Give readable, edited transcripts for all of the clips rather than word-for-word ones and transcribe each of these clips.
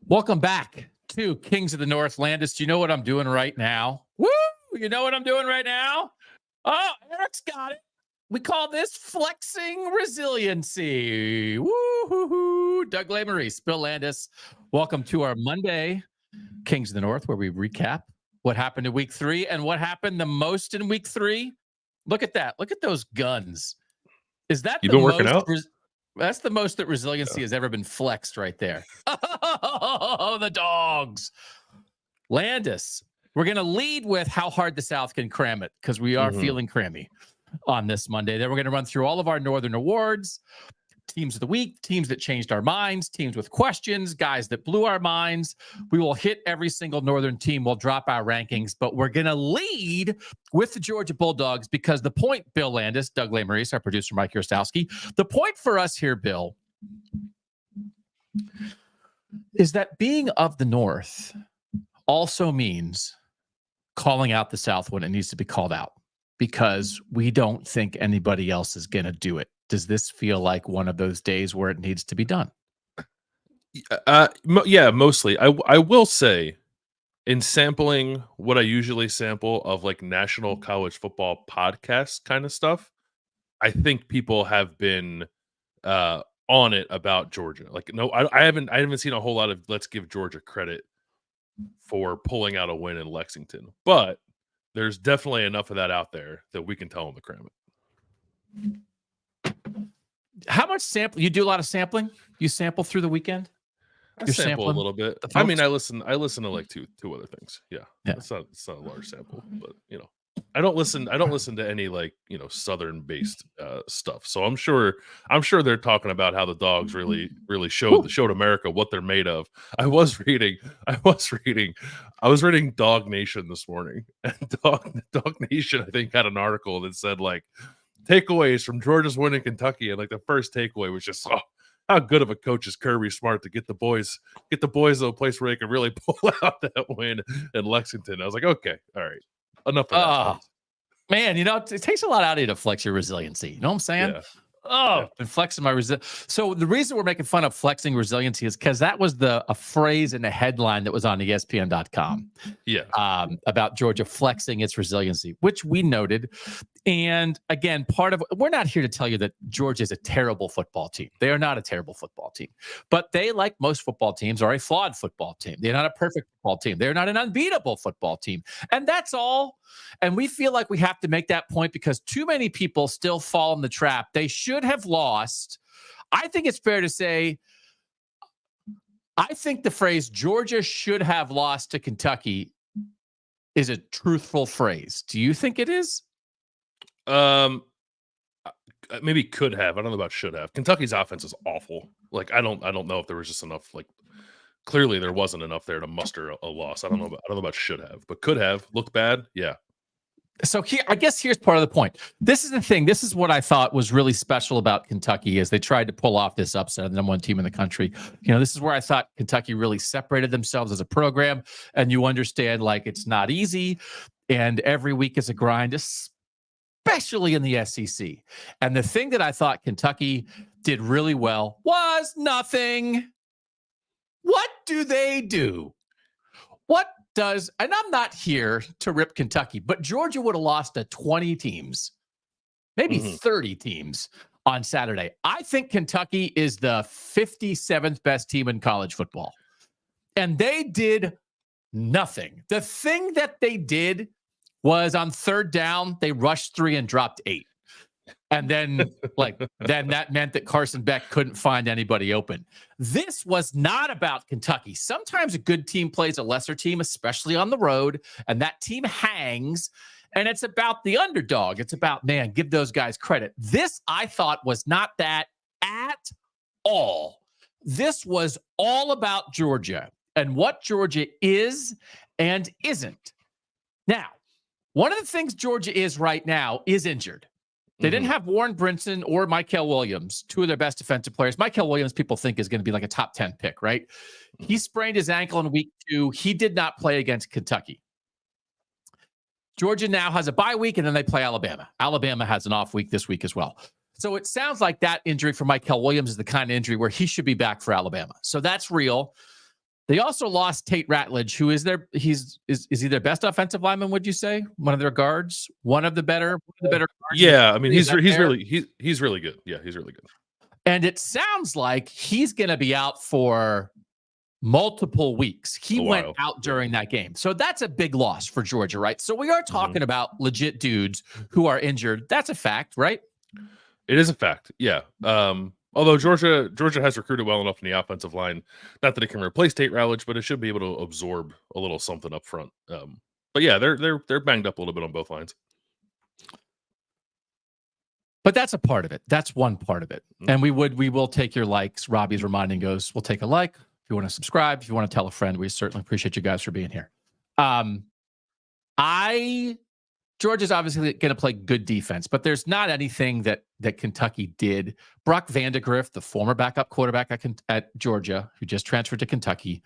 Welcome back to Kings of the North. Landis, do you know what I'm doing right now? Woo! You know what I'm doing right now? Oh, Eric's got it. We call this flexing resiliency. Woo-hoo-hoo. Doug Lesmerises, Bill Landis. Welcome to our Monday Kings of the North, where we recap what happened in week 3 and what happened the most in week 3. Look at that. Look at those guns. Is that You've been working out? That's the most that resiliency has ever been flexed right there. Oh, the dogs. Landis, we're going to lead with how hard the South can cram it, because we are feeling crammy on this Monday. Then we're going to run through all of our Northern awards, teams of the week, teams that changed our minds, teams with questions, guys that blew our minds. We will hit every single Northern team. We'll drop our rankings, but we're going to lead with the Georgia Bulldogs, because the point, Bill Landis, Doug Lesmerises, our producer, Mike Yerstowski, the point for us here, Bill, is that being of the North also means calling out the South when it needs to be called out, because we don't think anybody else is going to do it. Does this feel like one of those days where it needs to be done? Yeah, mostly. I will say, in sampling what I usually sample of like national college football podcast kind of stuff, I think people have been on it about Georgia. Like, no, I haven't seen a whole lot of let's give Georgia credit for pulling out a win in Lexington, but there's definitely enough of that out there that we can tell them to cram it. How much sample? You do a lot of sampling? You sample through the weekend? I sample a little bit. I mean, I listen to like two other things. Yeah. It's not a large sample, but I don't listen to any like, Southern based stuff. So I'm sure they're talking about how the dogs really showed America what they're made of. I was reading Dog Nation this morning, and Dog Nation, I think, had an article that said like takeaways from Georgia's win in Kentucky, and like the first takeaway was just, how good of a coach is Kirby Smart to get the boys to a place where they can really pull out that win in Lexington. I was like, okay, all right, enough of that. Man, it takes a lot out of you to flex your resiliency. You know what I'm saying? Yeah. Been flexing my resiliency. So the reason we're making fun of flexing resiliency is because that was a phrase in a headline that was on ESPN.com. Yeah. About Georgia flexing its resiliency, which we noted. And again, we're not here to tell you that Georgia is a terrible football team. They are not a terrible football team, but they, like most football teams, are a flawed football team. They're not a perfect football team. They're not an unbeatable football team. And that's all. And we feel like we have to make that point because too many people still fall in the trap. They should have lost. I think it's fair to say, I think the phrase Georgia should have lost to Kentucky is a truthful phrase. Do you think it is? Maybe could have. I don't know about should have. Kentucky's offense is awful. Like, I don't know if there was just enough. Like, clearly there wasn't enough there to muster a loss. I don't know about should have, but could have. Looked bad. Yeah. So here's part of the point. This is the thing. This is what I thought was really special about Kentucky is they tried to pull off this upset of the #1 team in the country. This is where I thought Kentucky really separated themselves as a program, and you understand like it's not easy, and every week is a grind, especially in the SEC. And the thing that I thought Kentucky did really well was nothing. What do they do? And I'm not here to rip Kentucky, but Georgia would have lost to 20 teams, maybe 30 teams on Saturday. I think Kentucky is the 57th best team in college football. And they did nothing. The thing that they did was on third down, they rushed 3 and dropped 8. And then that meant that Carson Beck couldn't find anybody open. This was not about Kentucky. Sometimes a good team plays a lesser team, especially on the road, and that team hangs, and it's about the underdog. It's about, man, give those guys credit. This, I thought, was not that at all. This was all about Georgia and what Georgia is and isn't. Now, one of the things Georgia is right now is injured. They didn't have Warren Brinson or Mykel Williams, two of their best defensive players. Mykel Williams, people think, is going to be like a top 10 pick, right? He sprained his ankle in week 2. He did not play against Kentucky. Georgia now has a bye week, and then they play Alabama. Alabama has an off week this week as well. So it sounds like that injury for Mykel Williams is the kind of injury where he should be back for Alabama. So that's real. They also lost Tate Ratledge, who is is he their best offensive lineman? Would you say one of their guards, one of the better guards? Yeah, I mean Is that fair? he's really good. Yeah, he's really good. And it sounds like he's going to be out for multiple weeks. He went out during that game. So that's a big loss for Georgia, right? So we are talking about legit dudes who are injured. That's a fact, right? It is a fact. Yeah. Although Georgia has recruited well enough in the offensive line, not that it can replace Tate Ratledge, but it should be able to absorb a little something up front. But yeah, they're banged up a little bit on both lines. But that's a part of it. That's one part of it. And we will take your likes. Robbie's reminding us, we'll take a like. If you want to subscribe, if you want to tell a friend, we certainly appreciate you guys for being here. Georgia's obviously going to play good defense, but there's not anything that Kentucky did. Brock Vandegrift, the former backup quarterback at Georgia, who just transferred to Kentucky,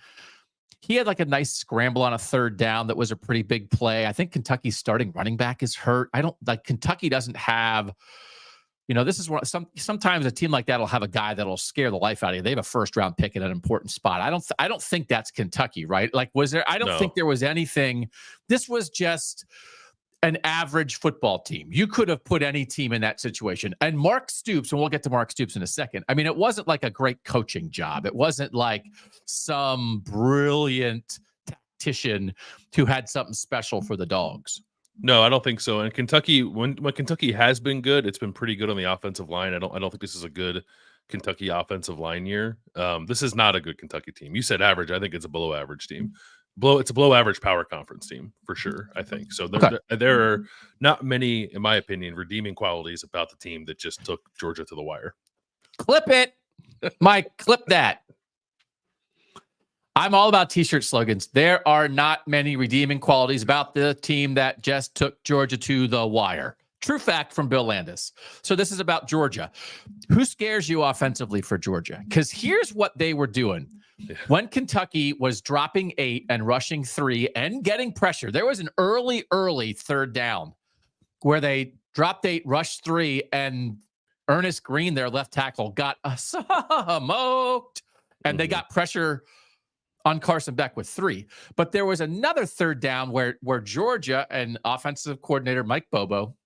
he had like a nice scramble on a third down that was a pretty big play. I think Kentucky's starting running back is hurt. Kentucky doesn't have, this is what sometimes a team like that will have a guy that'll scare the life out of you. They have a first round pick at an important spot. I don't think that's Kentucky, right? Like, I don't think there was anything. This was just an average football team. You could have put any team in that situation. And Mark Stoops, and we'll get to Mark Stoops in a second. I mean, it wasn't like a great coaching job. It wasn't like some brilliant tactician who had something special for the Dogs. No, I don't think so. And Kentucky, when Kentucky has been good, it's been pretty good on the offensive line. I don't think this is a good Kentucky offensive line year. This is not a good Kentucky team. You said average. I think it's a below average team. It's a below average power conference team for sure, I think. So there are not many, in my opinion, redeeming qualities about the team that just took Georgia to the wire. Clip it, Mike. Clip that. I'm all about t-shirt slogans. There are not many redeeming qualities about the team that just took Georgia to the wire. True fact from Bill Landis. So this is about Georgia. Who scares you offensively for Georgia? Because here's what they were doing. Yeah. When Kentucky was dropping 8 and rushing 3 and getting pressure, there was an early third down where they dropped 8, rushed 3, and Ernest Green, their left tackle, got smoked. And they got pressure on Carson Beck with 3. But there was another third down where Georgia and offensive coordinator Mike Bobo,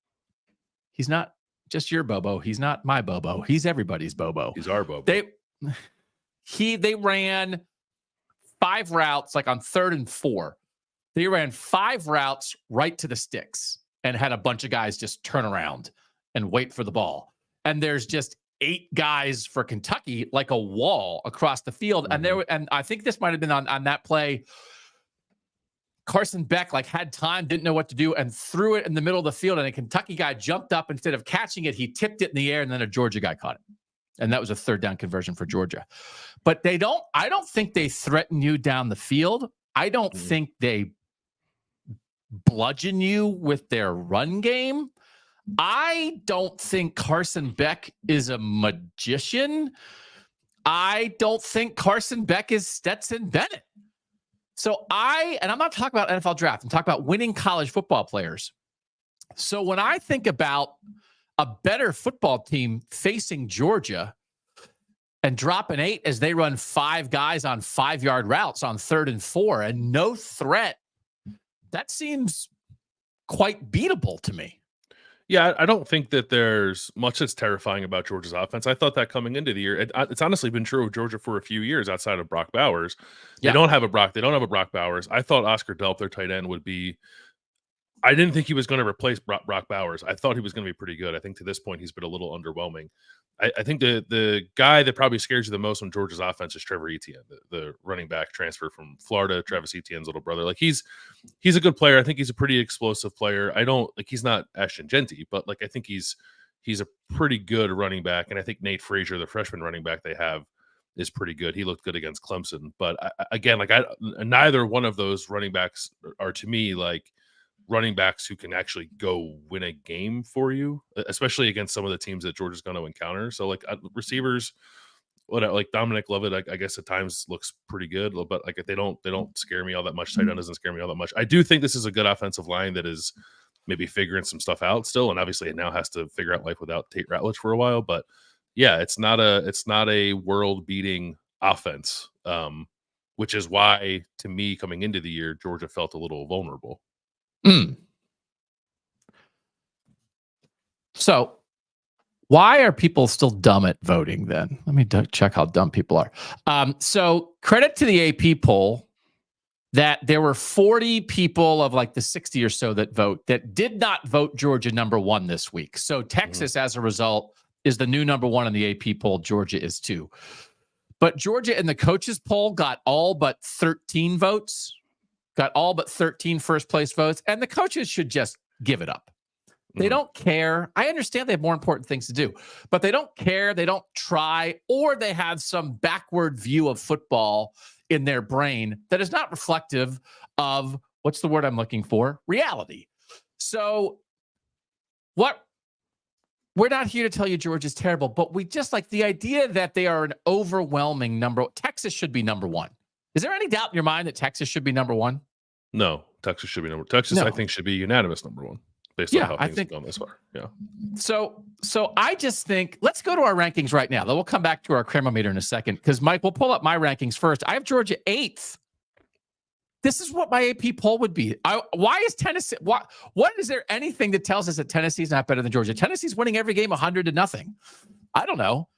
he's not just your Bobo. He's not my Bobo. He's everybody's Bobo. He's our Bobo. They ran 5 routes, like on 3rd and 4. They ran 5 routes right to the sticks and had a bunch of guys just turn around and wait for the ball. And there's just 8 guys for Kentucky, like a wall across the field. And I think this might have been on that play. Carson Beck had time, didn't know what to do, and threw it in the middle of the field. And a Kentucky guy jumped up. Instead of catching it, he tipped it in the air, and then a Georgia guy caught it. And that was a 3rd down conversion for Georgia. But I don't think they threaten you down the field. I don't think they bludgeon you with their run game. I don't think Carson Beck is a magician. I don't think Carson Beck is Stetson Bennett. So I'm not talking about NFL draft. I'm talking about winning college football players. So when I think about a better football team facing Georgia and dropping 8 as they run 5 guys on 5-yard routes on 3rd and 4 and no threat, that seems quite beatable to me. Yeah, I don't think that there's much that's terrifying about Georgia's offense. I thought that coming into the year. It's honestly been true of Georgia for a few years outside of Brock Bowers. They don't have a Brock Bowers. I thought Oscar Delp, their tight end, would be. I didn't think he was going to replace Brock Bowers. I thought he was going to be pretty good. I think to this point he's been a little underwhelming. I think the guy that probably scares you the most on Georgia's offense is Trevor Etienne, the running back transfer from Florida, Travis Etienne's little brother. He's a good player. I think he's a pretty explosive player. He's not Ashton Genty, but I think he's a pretty good running back. And I think Nate Frazier, the freshman running back they have, is pretty good. He looked good against Clemson. But neither one of those running backs are to me running backs who can actually go win a game for you, especially against some of the teams that Georgia's going to encounter. So receivers, Dominic Lovett, I guess at times looks pretty good, but they don't scare me all that much. Tight end doesn't scare me all that much. I do think this is a good offensive line that is maybe figuring some stuff out still, and obviously it now has to figure out life without Tate Ratledge for a while. But yeah, it's not a world beating offense. which is why, to me, coming into the year, Georgia felt a little vulnerable. So why are people still dumb at voting then? Let me check how dumb people are. So credit to the AP poll that there were 40 people of like the 60 or so that did not vote Georgia number one this week. So Texas, as a result, is the new number one in the AP poll. Georgia is too. But Georgia in the coaches poll got all but 13 votes, got all but 13 first place votes. And the coaches should just give it up. They don't care. I understand they have more important things to do, but they don't care. They don't try, or they have some backward view of football in their brain that is not reflective of, what's the word I'm looking for? Reality. So we're not here to tell you Georgia's terrible, but we just like the idea that they are an overwhelming number. Texas should be number one. Is there any doubt in your mind that Texas should be number one? No, Texas should be number. Texas, no. I think, should be unanimous number one based on how things have gone this far. Yeah. So I just think let's go to our rankings right now. Then we'll come back to our Cram-o-meter in a second because Mike, we'll pull up my rankings first. I have Georgia 8th. This is what my AP poll would be. Why is Tennessee? What is there anything that tells us that Tennessee's not better than Georgia? Tennessee's winning every game 100-0. I don't know.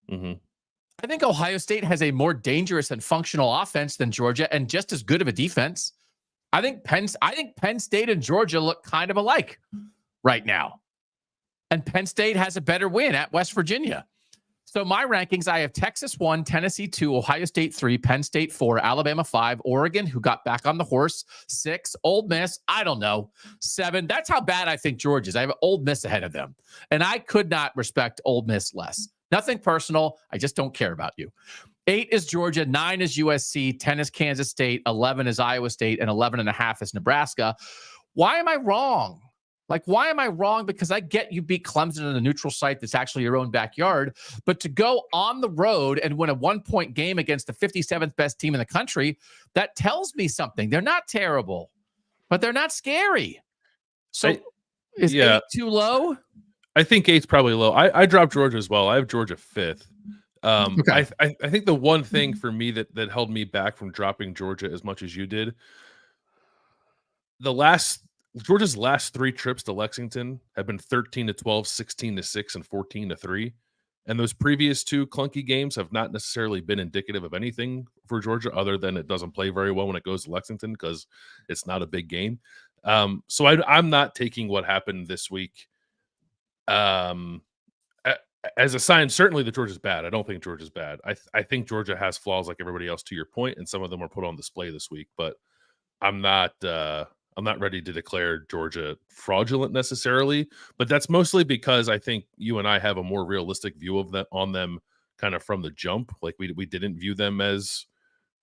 I think Ohio State has a more dangerous and functional offense than Georgia, and just as good of a defense. I think Penn State and Georgia look kind of alike right now, and Penn State has a better win at West Virginia. So my rankings, I have Texas 1, Tennessee 2, Ohio State 3, Penn State 4, Alabama 5, Oregon, who got back on the horse, 6, Ole Miss, I don't know, 7. That's how bad I think Georgia is. I have Ole Miss ahead of them, and I could not respect Ole Miss less. Nothing personal. I just don't care about you. 8 is Georgia, 9 is USC, 10 is Kansas State, 11 is Iowa State, and 11.5 is Nebraska. Why am I wrong? Why am I wrong? Because I get you beat Clemson in a neutral site that's actually your own backyard, but to go on the road and win a 1-point game against the 57th best team in the country, that tells me something. They're not terrible, but they're not scary. So is 8 too low? I think 8's probably low. I dropped Georgia as well. I have Georgia 5th. Okay. I think the one thing for me that held me back from dropping Georgia as much as you did, Georgia's last 3 trips to Lexington have been 13-12, 16-6, and 14-3. And those previous 2 clunky games have not necessarily been indicative of anything for Georgia other than it doesn't play very well when it goes to Lexington because it's not a big game. So I'm not taking what happened this week as a sign, certainly that Georgia's bad. I don't think Georgia's bad. I think Georgia has flaws like everybody else, to your point, and some of them were put on display this week. But I'm not ready to declare Georgia fraudulent necessarily. But that's mostly because I think you and I have a more realistic view of that on them, kind of from the jump. Like we didn't view them as,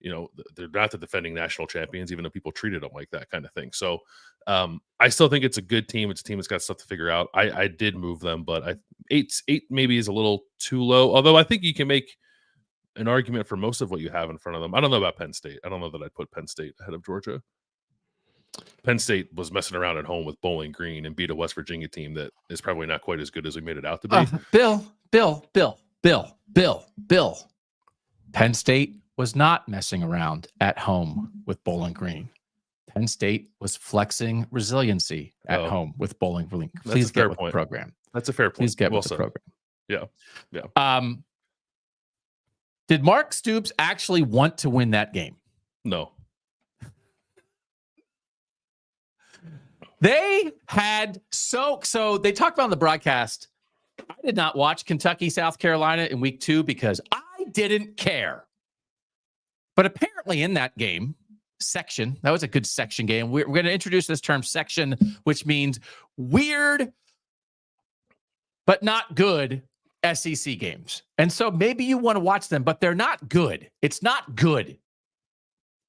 they're not the defending national champions, even though people treated them like that kind of thing. So I still think it's a good team. It's a team that's got stuff to figure out. I did move them, but 8 maybe is a little too low. Although I think you can make an argument for most of what you have in front of them. I don't know about Penn State. I don't know that I'd put Penn State ahead of Georgia. Penn State was messing around at home with Bowling Green and beat a West Virginia team that is probably not quite as good as we made it out to be. Bill. Penn State was not messing around at home with Bowling Green. Penn State was flexing resiliency at home with Bowling Green. Please get with the program. That's a fair point. Please get with the program. Yeah. Did Mark Stoops actually want to win that game? No. They had so they talked about on the broadcast. I did not watch Kentucky, South Carolina in week 2 because I didn't care. But apparently in that game, section, that was a good section game. We're going to introduce this term section, which means weird, but not good SEC games. And so maybe you want to watch them, but they're not good. It's not good.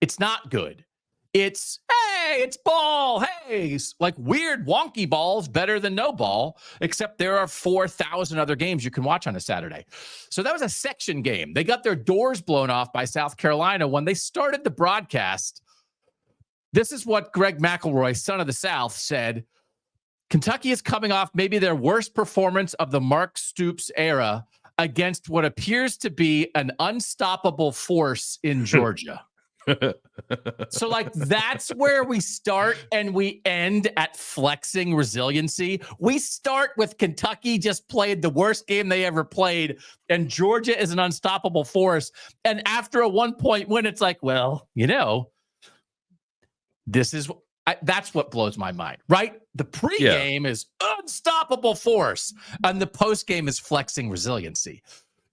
It's not good. It's, hey, it's ball. Hey, like weird wonky balls better than no ball, except there are 4,000 other games you can watch on a Saturday. So that was a section game. They got their doors blown off by South Carolina when they started the broadcast. This is what Greg McElroy, son of the South, said. Kentucky is coming off maybe their worst performance of the Mark Stoops era against what appears to be an unstoppable force in Georgia. So, like, that's where we start and we end at flexing resiliency. We start with Kentucky just played the worst game they ever played, and Georgia is an unstoppable force. And after a 1-point win, it's like, well, this is that's what blows my mind, right? The pregame is unstoppable force, and the postgame is flexing resiliency.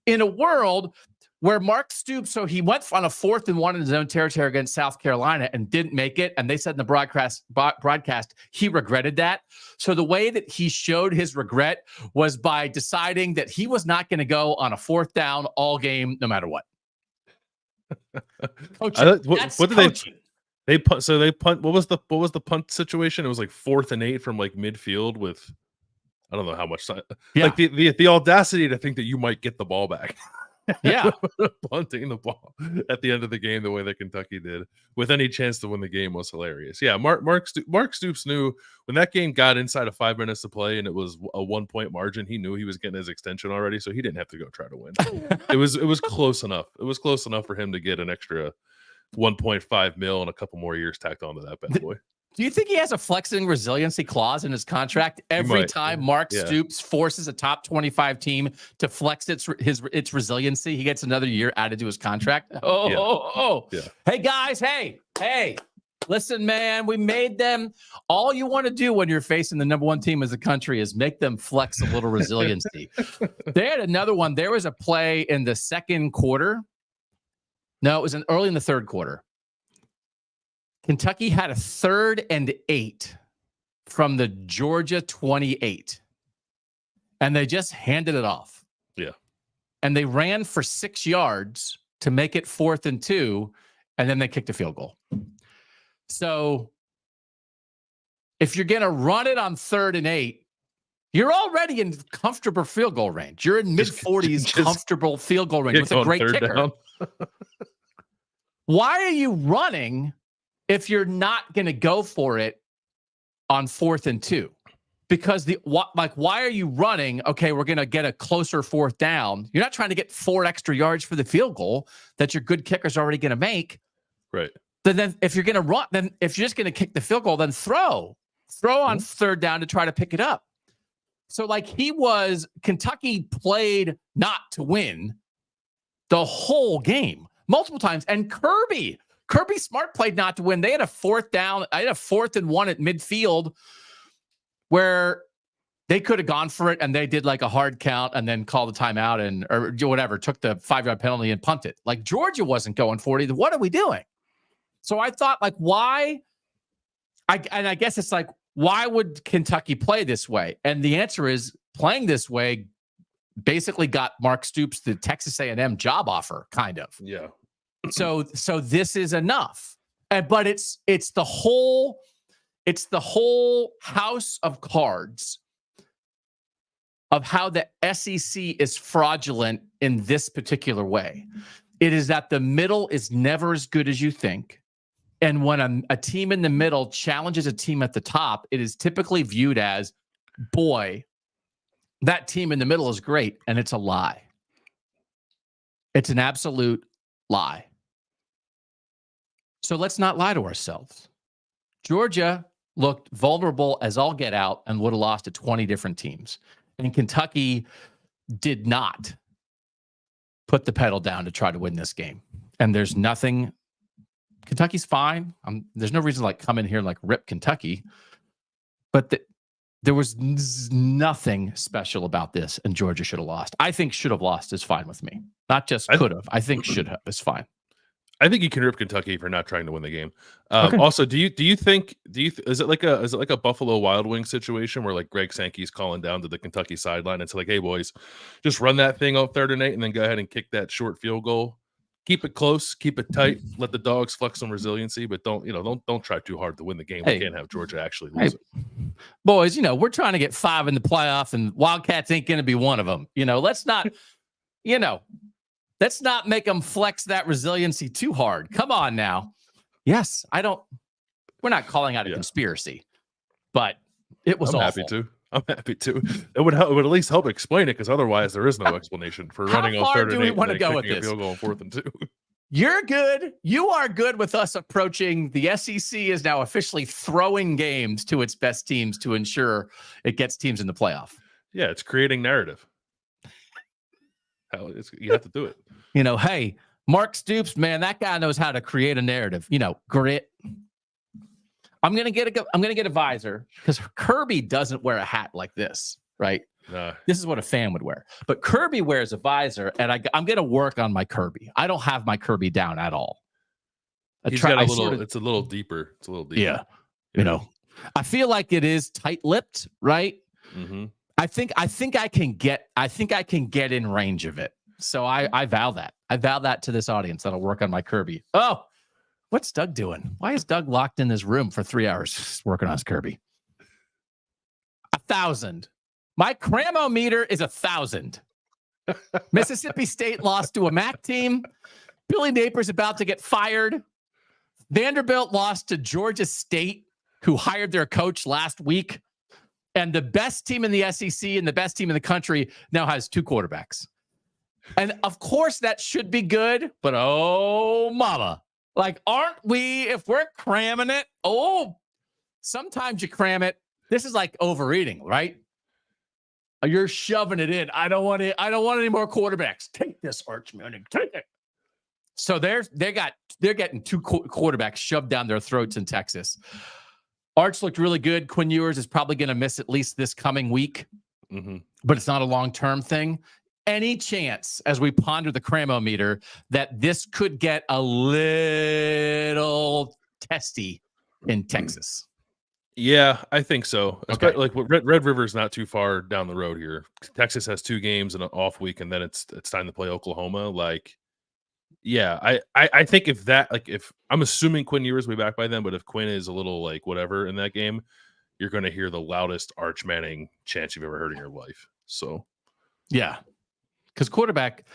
In a world where Mark Stoops, so he went on a 4th and 1 in his own territory against South Carolina and didn't make it. And they said in the broadcast he regretted that. So the way that he showed his regret was by deciding that he was not going to go on a 4th down all game, no matter what. Coaching. What did coaching. they punt? So they punt. What was the punt situation? It was like 4th and 8 from like midfield with, I don't know how much time. Yeah. Like the audacity to think that you might get the ball back. Yeah. Punting the ball at the end of the game the way that Kentucky did with any chance to win the game was hilarious. Yeah, Mark Stoops knew when that game got inside of 5 minutes to play and it was a 1-point margin, he knew he was getting his extension already, so he didn't have to go try to win. It was close enough. It was close enough for him to get an extra 1.5 mil and a couple more years tacked onto that bad boy. Do you think he has a flexing resiliency clause in his contract? Every time Mark Stoops forces a top 25 team to flex its resiliency, he gets another year added to his contract. Yeah. Hey, guys. Hey. Listen, man, we made them. All you want to do when you're facing the number 1 team as the country is make them flex a little resiliency. They had another one. There was a play in the second quarter. No, it was early in the third quarter. Kentucky had a 3rd and 8 from the Georgia 28, and they just handed it off. Yeah. And they ran for 6 yards to make it 4th and 2, and then they kicked a field goal. So if you're going to run it on 3rd and 8, you're already in comfortable field goal range. You're in mid-40s comfortable field goal range with a great kicker. Why are you running if you're not going to go for it on 4th and 2? Because why are you running? Okay, we're going to get a closer 4th down. You're not trying to get 4 extra yards for the field goal that your good kicker's already going to make. Right. Then if you're going to run, then if you're just going to kick the field goal, then throw on 3rd down to try to pick it up. So Kentucky played not to win the whole game multiple times. And Kirby Smart played not to win. They had a 4th down. I had a 4th and 1 at midfield where they could have gone for it, and they did like a hard count and then called the timeout or whatever, took the 5-yard penalty and punted. Like Georgia wasn't going for it either. What are we doing? So I thought, like, why? I guess it's like, why would Kentucky play this way? And the answer is playing this way basically got Mark Stoops the Texas A&M job offer, kind of. Yeah. So this is enough, but it's the whole house of cards of how the SEC is fraudulent in this particular way. It is that the middle is never as good as you think, and when a team in the middle challenges a team at the top, it is typically viewed as, boy, that team in the middle is great, and it's a lie. It's an absolute lie. So let's not lie to ourselves. Georgia looked vulnerable as all get out and would have lost to 20 different teams. And Kentucky did not put the pedal down to try to win this game. And there's nothing. Kentucky's fine. There's no reason to come in here and rip Kentucky. But there was nothing special about this, and Georgia should have lost. I think should have lost is fine with me. Not just could have. I think should have is fine. I think you can rip Kentucky for not trying to win the game. Okay. Also, is it like a Buffalo Wild Wings situation where Greg Sankey's calling down to the Kentucky sideline and it's like, hey boys, just run that thing on 3rd and 8 and then go ahead and kick that short field goal. Keep it close, keep it tight, let the dogs flex some resiliency, but don't try too hard to win the game. We can't have Georgia actually lose it. Boys, we're trying to get 5 in the playoff, and Wildcats ain't going to be one of them. Let's not, let's not make them flex that resiliency too hard. Come on now. Yes, we're not calling out a conspiracy, but it was awful. I'm happy to. It would at least help explain it, because otherwise there is no explanation for running on 3rd and 8 want to go with kicking a this? field goal on 4th and 2. You're good. You are good with us approaching. The SEC is now officially throwing games to its best teams to ensure it gets teams in the playoff. Yeah, it's creating narrative. You have to do it. Hey, Mark Stoops, man, that guy knows how to create a narrative. Grit. I'm gonna get a visor because Kirby doesn't wear a hat like this, right? Nah. This is what a fan would wear. But Kirby wears a visor, and I'm going to work on my Kirby. I don't have my Kirby down at all. It's a little deeper. It's a little deeper. Yeah. I feel like it is tight-lipped, right? Mm-hmm. I think I can get in range of it. So I vow that. I vow that to this audience that I'll work on my Kirby. Oh, what's Doug doing? Why is Doug locked in this room for 3 hours working on his Kirby? 1,000. My Cram-o-meter is 1,000. Mississippi State lost to a MAC team. Billy Napier's about to get fired. Vanderbilt lost to Georgia State, who hired their coach last week. And the best team in the SEC and the best team in the country now has 2 quarterbacks. And of course that should be good, but oh mama. Like, aren't we, if we're cramming it, sometimes you cram it. This is like overeating, right? You're shoving it in. I don't want any more quarterbacks. Take this, Arch Manning. Take it. So they're getting 2 quarterbacks shoved down their throats in Texas. Arch looked really good. Quinn Ewers is probably going to miss at least this coming week, but it's not a long-term thing. Any chance, as we ponder the Cram-o-meter, that this could get a little testy in Texas? Yeah, I think so. Okay. Like Red River is not too far down the road here. Texas has 2 games and an off week, and then it's time to play Oklahoma. Like, yeah, I think if I'm assuming Quinn Ewers will be back by then, but if Quinn is a little like whatever in that game, you're going to hear the loudest Arch Manning chant you've ever heard in your life. So, yeah, because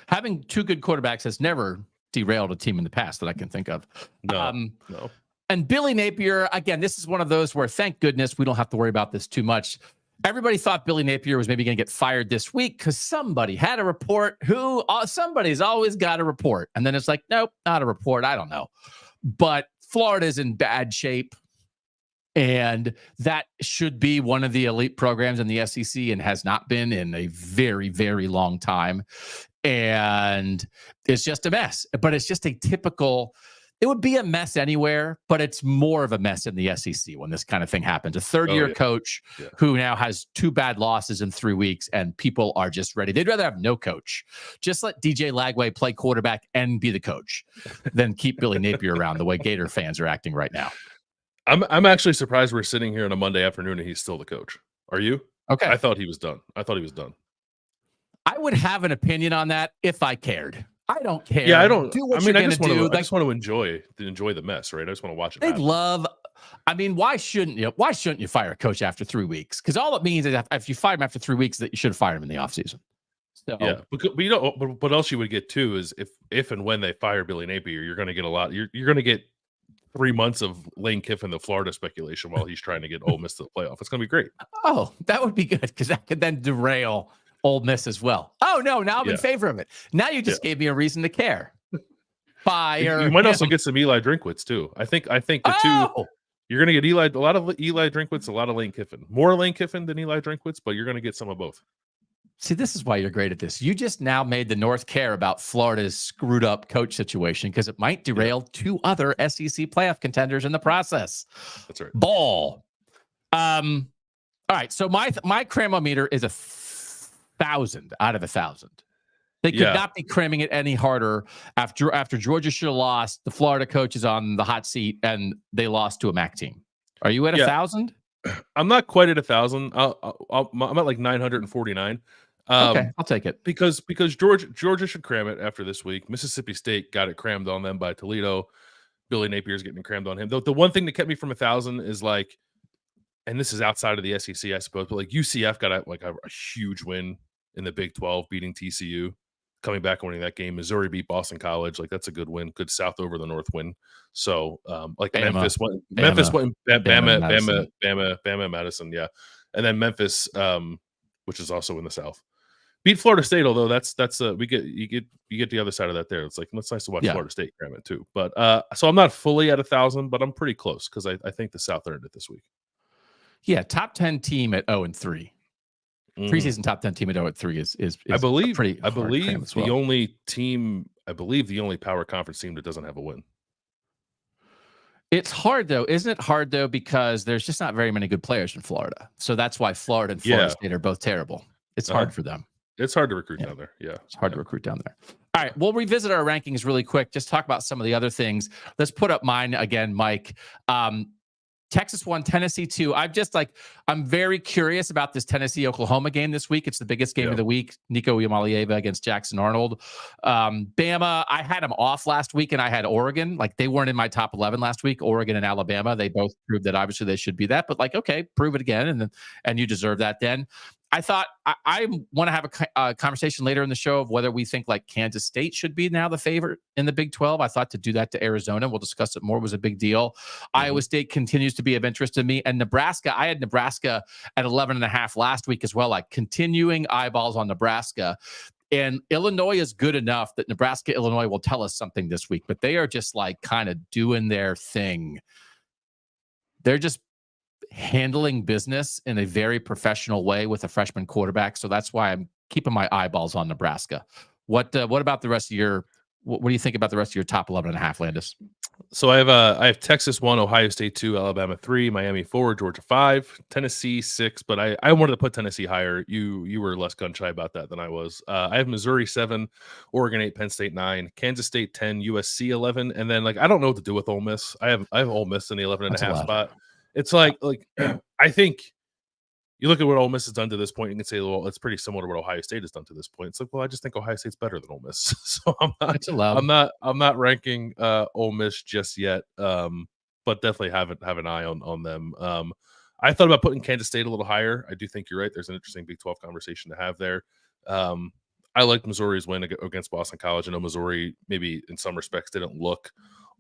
having 2 good quarterbacks has never derailed a team in the past that I can think of. No. And Billy Napier, again, this is one of those where, thank goodness, we don't have to worry about this too much. Everybody thought Billy Napier was maybe going to get fired this week because somebody had a report. Somebody's always got a report. And then it's like, nope, not a report. I don't know. But Florida's in bad shape. And that should be one of the elite programs in the SEC and has not been in a very, very long time. And it's just a mess. But it's just a typical... It would be a mess anywhere, but it's more of a mess in the SEC when this kind of thing happens. A third-year coach who now has 2 bad losses in 3 weeks, and people are just ready. They'd rather have no coach. Just let DJ Lagway play quarterback and be the coach than keep Billy Napier around the way Gator fans are acting right now. I'm actually surprised we're sitting here on a Monday afternoon and he's still the coach. Are you? Okay. I thought he was done. I would have an opinion on that if I cared. I don't care. Yeah, I don't. Do what I mean, you're I just want to do. enjoy the mess, right? I just want to watch it. Why shouldn't you? Why shouldn't you fire a coach after 3 weeks? Because all it means is if you fire him after 3 weeks, that you should have fired him in the offseason. So, yeah, but you know, but what else you would get too is if and when they fire Billy Napier, you're going to get a lot. You're going to get 3 months of Lane Kiffin, the Florida speculation, while he's trying to get Ole Miss to the playoff. It's going to be great. Oh, that would be good because that could then derail Ole Miss as well. Oh no, now I'm in favor of it. Now you just gave me a reason to care. Fire. You might also get some Eli Drinkwitz too. I think the two. You're going to get a lot of Eli Drinkwitz, a lot of Lane Kiffin. More Lane Kiffin than Eli Drinkwitz, but you're going to get some of both. See, this is why you're great at this. You just now made the North care about Florida's screwed up coach situation because it might derail 2 other SEC playoff contenders in the process. That's right. Ball. All right. So my Cram-o-meter is 1,000 out of 1,000. They could not be cramming it any harder after Georgia should have lost. The Florida coach is on the hot seat, and they lost to a MAC team. Are you at 1,000? I'm not quite at 1,000. I'm at like 949. Okay, I'll take it because Georgia should cram it after this week. Mississippi State got it crammed on them by Toledo. Billy Napier's getting crammed on him. The one thing that kept me from 1,000 is like, and this is outside of the SEC, I suppose, but like UCF got a huge win in the Big 12, beating TCU. Coming back and winning that game. Missouri beat Boston College. Like, that's a good win. Good South over the North win. So, Memphis went Bama, Madison. Yeah. And then Memphis, which is also in the South. Beat Florida State, although that's you get the other side of that there. It's like it's nice to watch Florida State cram it too. But so I'm not fully at 1,000, but I'm pretty close because I think the South earned it this week. Yeah, top 10 team at 0-3. Preseason top 10 team at 0-3 is I believe pretty. I believe the only team. I believe the only power conference team that doesn't have a win. It's hard though, isn't it hard though? Because there's just not very many good players in Florida, so that's why Florida and Florida State are both terrible. It's hard for them. It's hard to recruit down there. Yeah. It's hard to recruit down there. All right. We'll revisit our rankings really quick. Just talk about some of the other things. Let's put up mine again, Mike. Texas 1, Tennessee 2. I'm very curious about this Tennessee-Oklahoma game this week. It's the biggest game of the week. Nico Iamaleava against Jackson Arnold. Bama, I had them off last week, and I had Oregon. Like, they weren't in my top 11 last week. Oregon and Alabama, they both proved that obviously they should be that. But, like, okay, prove it again, and you deserve that then. I thought I want to have a conversation later in the show of whether we think like Kansas State should be now the favorite in the Big 12. I thought to do that to Arizona. We'll discuss it more. It was a big deal. Iowa State continues to be of interest to me. And Nebraska, I had Nebraska at 11.5 last week as well, like continuing eyeballs on Nebraska. And Illinois is good enough that Nebraska, Illinois will tell us something this week, but they are just like kind of doing their thing. They're just handling business in a very professional way with a freshman quarterback. So that's why I'm keeping my eyeballs on Nebraska. What about the rest of your, what do you think about the rest of your top 11.5, Landis? So I have Texas 1, Ohio State 2, Alabama 3, Miami 4, Georgia 5, Tennessee 6, but I wanted to put Tennessee higher. You were less gun shy about that than I was. I have Missouri 7, Oregon 8, Penn State 9, Kansas State 10, USC 11, and then like I don't know what to do with Ole Miss. I have Ole Miss in the 11.5 spot. It's like I think you look at what Ole Miss has done to this point, you can say, well, it's pretty similar to what Ohio State has done to this point. It's like, well, I just think Ohio State's better than Ole Miss. So I'm not ranking Ole Miss just yet. But definitely have an eye on them. I thought about putting Kansas State a little higher. I do think you're right. There's an interesting Big 12 conversation to have there. I liked Missouri's win against Boston College. I know Missouri maybe in some respects didn't look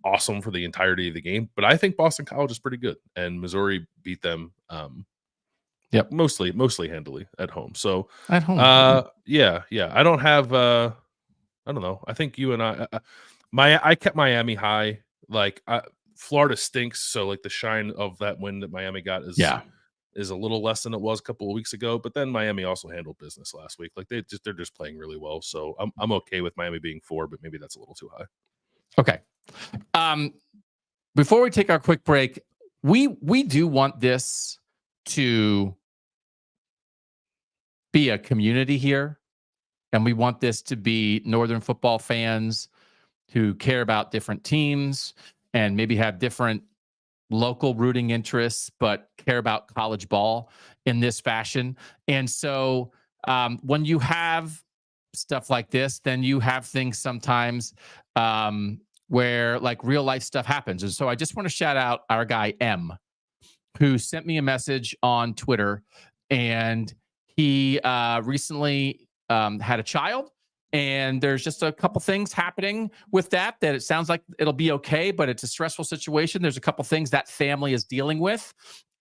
awesome for the entirety of the game, but I think Boston College is pretty good, and Missouri beat them mostly handily at home. So at home, yeah. I don't have I don't know. I think you and I kept Miami high. Like Florida stinks, so like the shine of that win that Miami got is a little less than it was a couple of weeks ago. But then Miami also handled business last week. Like they're just playing really well. So I'm okay with Miami being 4, but maybe that's a little too high. Okay. Before we take our quick break, we do want this to be a community here, and we want this to be Northern football fans who care about different teams and maybe have different local rooting interests, but care about college ball in this fashion. And so when you have stuff like this, then you have things sometimes where like real life stuff happens. And so I just want to shout out our guy M, who sent me a message on Twitter, and he recently had a child, and there's just a couple things happening with that it sounds like it'll be okay, but it's a stressful situation. There's a couple things that family is dealing with,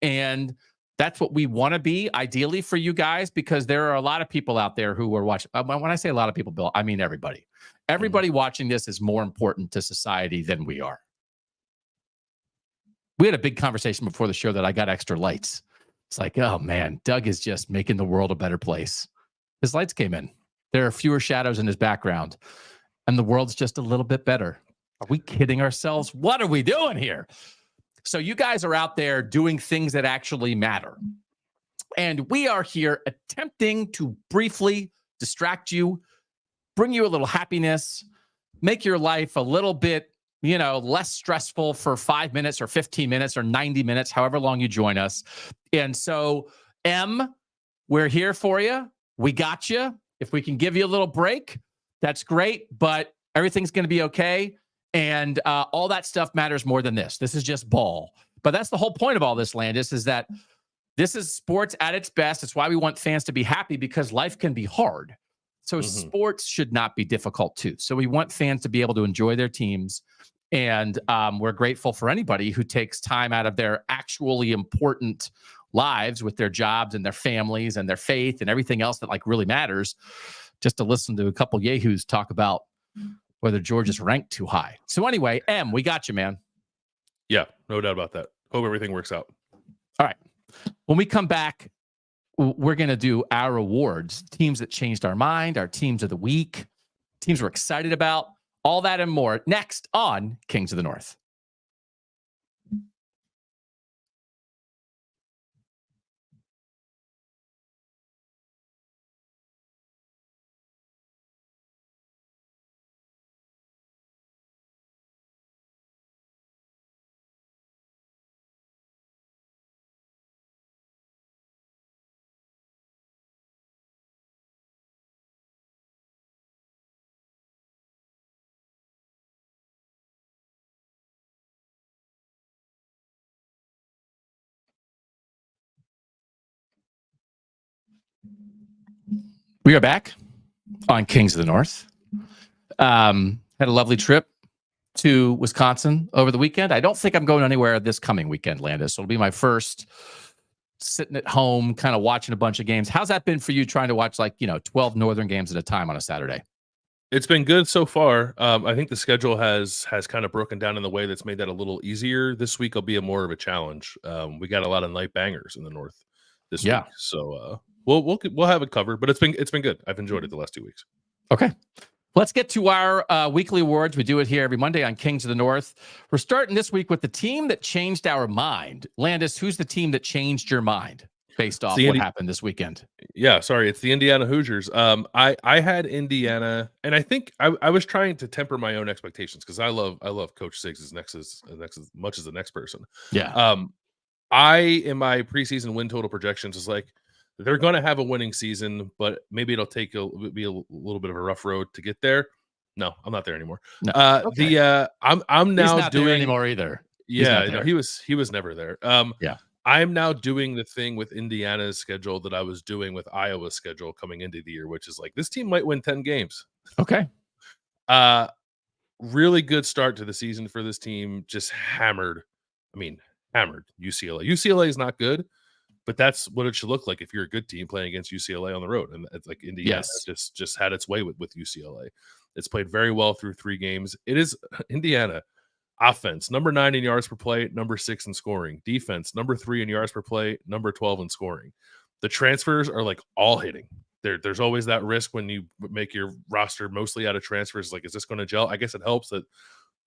and that's what we want to be ideally for you guys, because there are a lot of people out there who are watching. When I say a lot of people, Bill, I mean everybody. Everybody watching this is more important to society than we are. We had a big conversation before the show that I got extra lights. It's like, oh man, Doug is just making the world a better place. His lights came in. There are fewer shadows in his background, and the world's just a little bit better. Are we kidding ourselves? What are we doing here? So you guys are out there doing things that actually matter. And we are here attempting to briefly distract you, bring you a little happiness, make your life a little bit, less stressful for 5 minutes or 15 minutes or 90 minutes, however long you join us. And so, M, we're here for you. We got you. If we can give you a little break, that's great, but everything's going to be okay. And all that stuff matters more than this. This is just ball. But that's the whole point of all this, Landis, is that this is sports at its best. It's why we want fans to be happy, because life can be hard. So sports should not be difficult too. So we want fans to be able to enjoy their teams. And we're grateful for anybody who takes time out of their actually important lives with their jobs and their families and their faith and everything else that like really matters, just to listen to a couple yahoos talk about whether Georgia's ranked too high. So anyway, M, we got you, man. Yeah, no doubt about that. Hope everything works out. All right. When we come back, we're going to do our awards, teams that changed our mind, our teams of the week, teams we're excited about, all that and more next on Kings of the North. We are back on Kings of the North. Had a lovely trip to Wisconsin over the weekend. I don't think I'm going anywhere this coming weekend, Landis. So it'll be my first sitting at home, kind of watching a bunch of games. How's that been for you, trying to watch 12 Northern games at a time on a Saturday? It's been good so far. I think the schedule has kind of broken down in the way that's made that a little easier. This week will be more of a challenge. We got a lot of night bangers in the North this week, so we'll have it covered. But it's been good. I've enjoyed it the last 2 weeks. Okay, let's get to our weekly awards. We do it here every Monday on Kings of the North. We're starting this week with the team that changed our mind. Landis, who's the team that changed your mind based off what happened this weekend? Yeah, sorry, it's the Indiana Hoosiers. I had Indiana, and I think I was trying to temper my own expectations because I love Coach Siggs as much as the next person. Yeah. I in my preseason win total projections is like they're going to have a winning season, but maybe it'll be a little bit of a rough road to get there. No, I'm not there anymore. No. Okay. I'm now He's not doing there anymore either. Yeah, no, he was never there. Yeah. I'm now doing the thing with Indiana's schedule that I was doing with Iowa's schedule coming into the year, which is like this team might win 10 games. Okay. Really good start to the season for this team. Just hammered UCLA. UCLA is not good, but that's what it should look like if you're a good team playing against UCLA on the road. And it's like Indiana just had its way with UCLA. It's played very well through 3 games. It is Indiana. Offense, number 9 in yards per play, number 6 in scoring. Defense, number 3 in yards per play, number 12 in scoring. The transfers are like all hitting. There's always that risk when you make your roster mostly out of transfers. Like, is this going to gel? I guess it helps that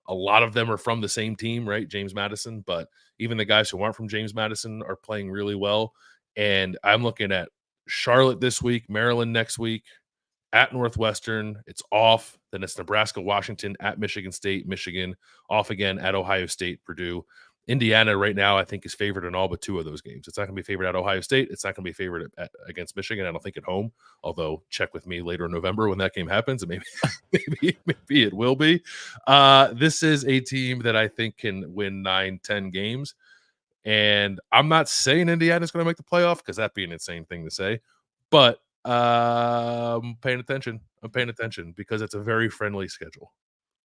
a lot of them are from the same team, right? James Madison. But even the guys who aren't from James Madison are playing really well. And I'm looking at Charlotte this week, Maryland next week, at Northwestern. It's off. Then it's Nebraska, Washington, at Michigan State, Michigan, off again at Ohio State, Purdue. Indiana right now, I think, is favored in all but 2 of those games. It's not going to be favored at Ohio State. It's not going to be favored against Michigan. I don't think at home, although check with me later in November when that game happens. And maybe it will be. This is a team that I think can win 9-10 games. And I'm not saying Indiana's going to make the playoff because that'd be an insane thing to say. But I'm paying attention. I'm paying attention because it's a very friendly schedule.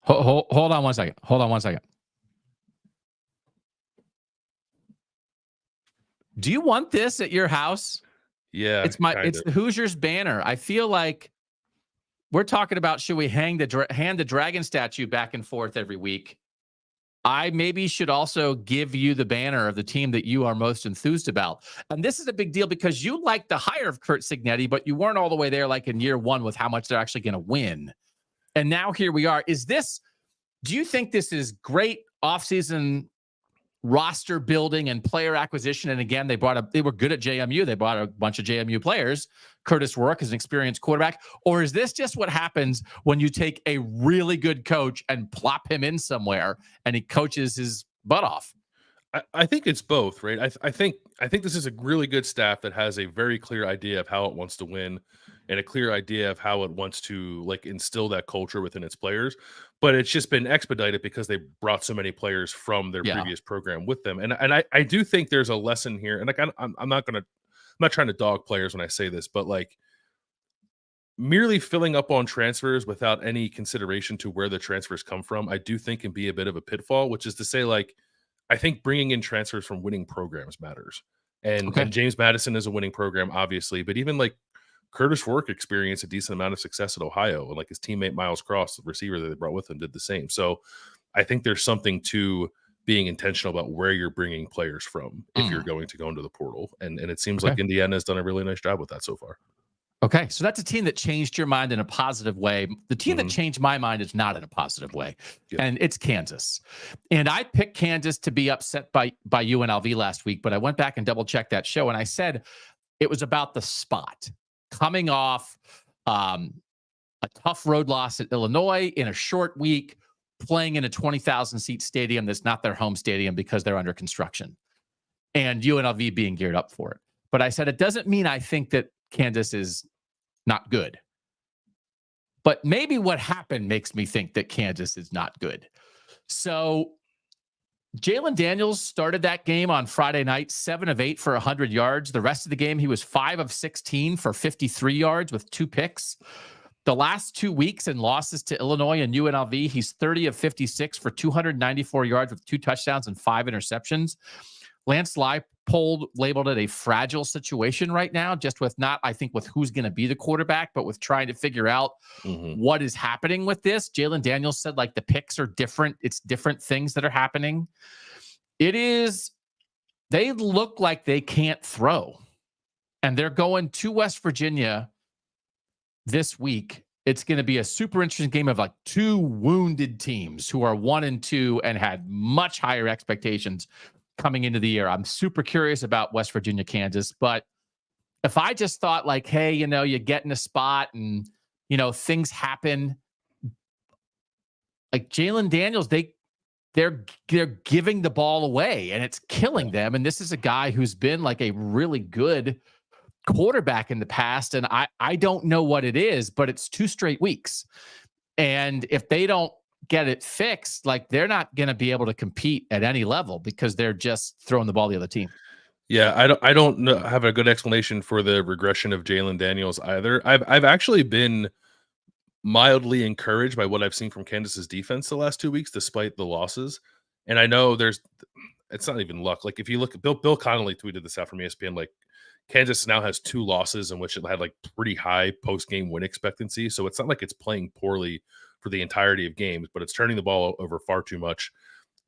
Hold on one second. Do you want this at your house? Yeah, it's the Hoosiers banner. I feel like we're talking about should we hand the dragon statue back and forth every week. I maybe should also give you the banner of the team that you are most enthused about. And this is a big deal because you like the hire of Curt Cignetti, but you weren't all the way there like in year 1 with how much they're actually going to win. And now here we are. Do you think this is great offseason roster building and player acquisition? And again, they were good at JMU. They brought a bunch of JMU players. Curtis Rourke is an experienced quarterback. Or is this just what happens when you take a really good coach and plop him in somewhere and he coaches his butt off? I think it's both, right? I think this is a really good staff that has a very clear idea of how it wants to win and a clear idea of how it wants to like instill that culture within its players. But it's just been expedited because they brought so many players from their previous program with them. And I do think there's a lesson here. And like I'm not trying to dog players when I say this, but like merely filling up on transfers without any consideration to where the transfers come from, I do think can be a bit of a pitfall, which is to say, like, I think bringing in transfers from winning programs matters. And James Madison is a winning program, obviously, but even like Curtis Work experienced a decent amount of success at Ohio, and like his teammate Miles Cross, the receiver that they brought with him, did the same. So I think there's something to being intentional about where you're bringing players from if you're going to go into the portal. And it seems like Indiana has done a really nice job with that so far. Okay, so that's a team that changed your mind in a positive way. The team that changed my mind is not in a positive way, and it's Kansas. And I picked Kansas to be upset by UNLV last week, but I went back and double-checked that show, and I said it was about the spot. Coming off a tough road loss at Illinois in a short week, playing in a 20,000-seat stadium that's not their home stadium because they're under construction, and UNLV being geared up for it. But I said it doesn't mean I think that Kansas is not good. But maybe what happened makes me think that Kansas is not good. So Jalen Daniels started that game on Friday night, 7 of 8 for 100 yards. The rest of the game, he was 5 of 16 for 53 yards with 2 picks. The last 2 weeks in losses to Illinois and UNLV, he's 30 of 56 for 294 yards with 2 touchdowns and 5 interceptions. Lance Leipold labeled it a fragile situation right now, just with not, I think, with who's going to be the quarterback, but with trying to figure out what is happening with this. Jalen Daniels said, like, the picks are different. It's different things that are happening. They look like they can't throw. And they're going to West Virginia this week. It's going to be a super interesting game of like 2 wounded teams who are 1-2 and had much higher expectations coming into the year. I'm super curious about West Virginia, Kansas, but if I just thought like, hey, you get in a spot and, things happen, like Jalen Daniels, they're giving the ball away and it's killing them. And this is a guy who's been like a really good quarterback in the past. And I don't know what it is, but it's 2 straight weeks. And if they don't get it fixed, like they're not going to be able to compete at any level because they're just throwing the ball the other team. Yeah, I don't have a good explanation for the regression of Jalen Daniels either. I've actually been mildly encouraged by what I've seen from Kansas's defense the last 2 weeks, despite the losses. And I know it's not even luck. Like if you look at Bill Connolly tweeted this out from ESPN, like Kansas now has 2 losses in which it had like pretty high post-game win expectancy. So it's not like it's playing poorly for the entirety of games, but it's turning the ball over far too much.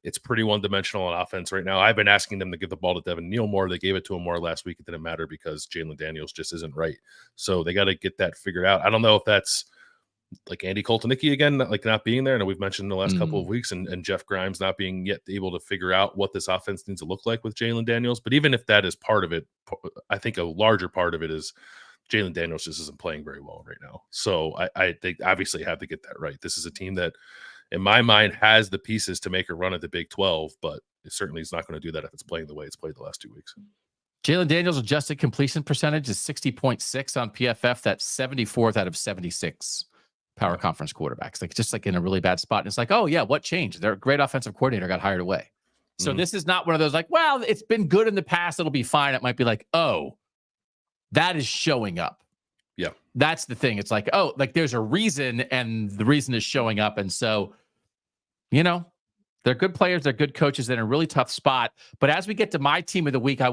It's pretty one-dimensional on offense right now. I've been asking them to give the ball to Devin Neal more. They gave it to him more last week. It didn't matter because Jalen Daniels just isn't right. So they got to get that figured out. I don't know if that's like Andy Koltnicki again, like not being there. And we've mentioned in the last couple of weeks and Jeff Grimes not being yet able to figure out what this offense needs to look like with Jalen Daniels. But even if that is part of it, I think a larger part of it is Jalen Daniels just isn't playing very well right now. So they obviously have to get that right. This is a team that, in my mind, has the pieces to make a run at the Big 12, but it certainly is not going to do that if it's playing the way it's played the last 2 weeks. Jalen Daniels' adjusted completion percentage is 60.6 on PFF. That's 74th out of 76 power conference quarterbacks. Like just like in a really bad spot. And it's like, oh yeah, what changed? Their great offensive coordinator got hired away. So this is not one of those like, well, it's been good in the past. It'll be fine. It might be like, oh, that is showing up. Yeah. That's the thing. It's like, oh, like there's a reason and the reason is showing up. And so, they're good players. They're good coaches in a really tough spot. But as we get to my team of the week, I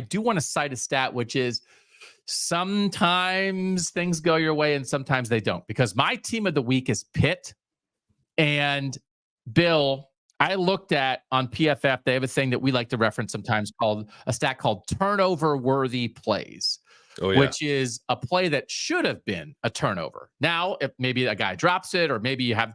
do want to cite a stat, which is sometimes things go your way and sometimes they don't, because my team of the week is Pitt. And Bill, I looked at on PFF, they have a thing that we like to reference sometimes called a stat called turnover worthy plays. Which is a play that should have been a turnover. Now, if maybe a guy drops it, or maybe you have,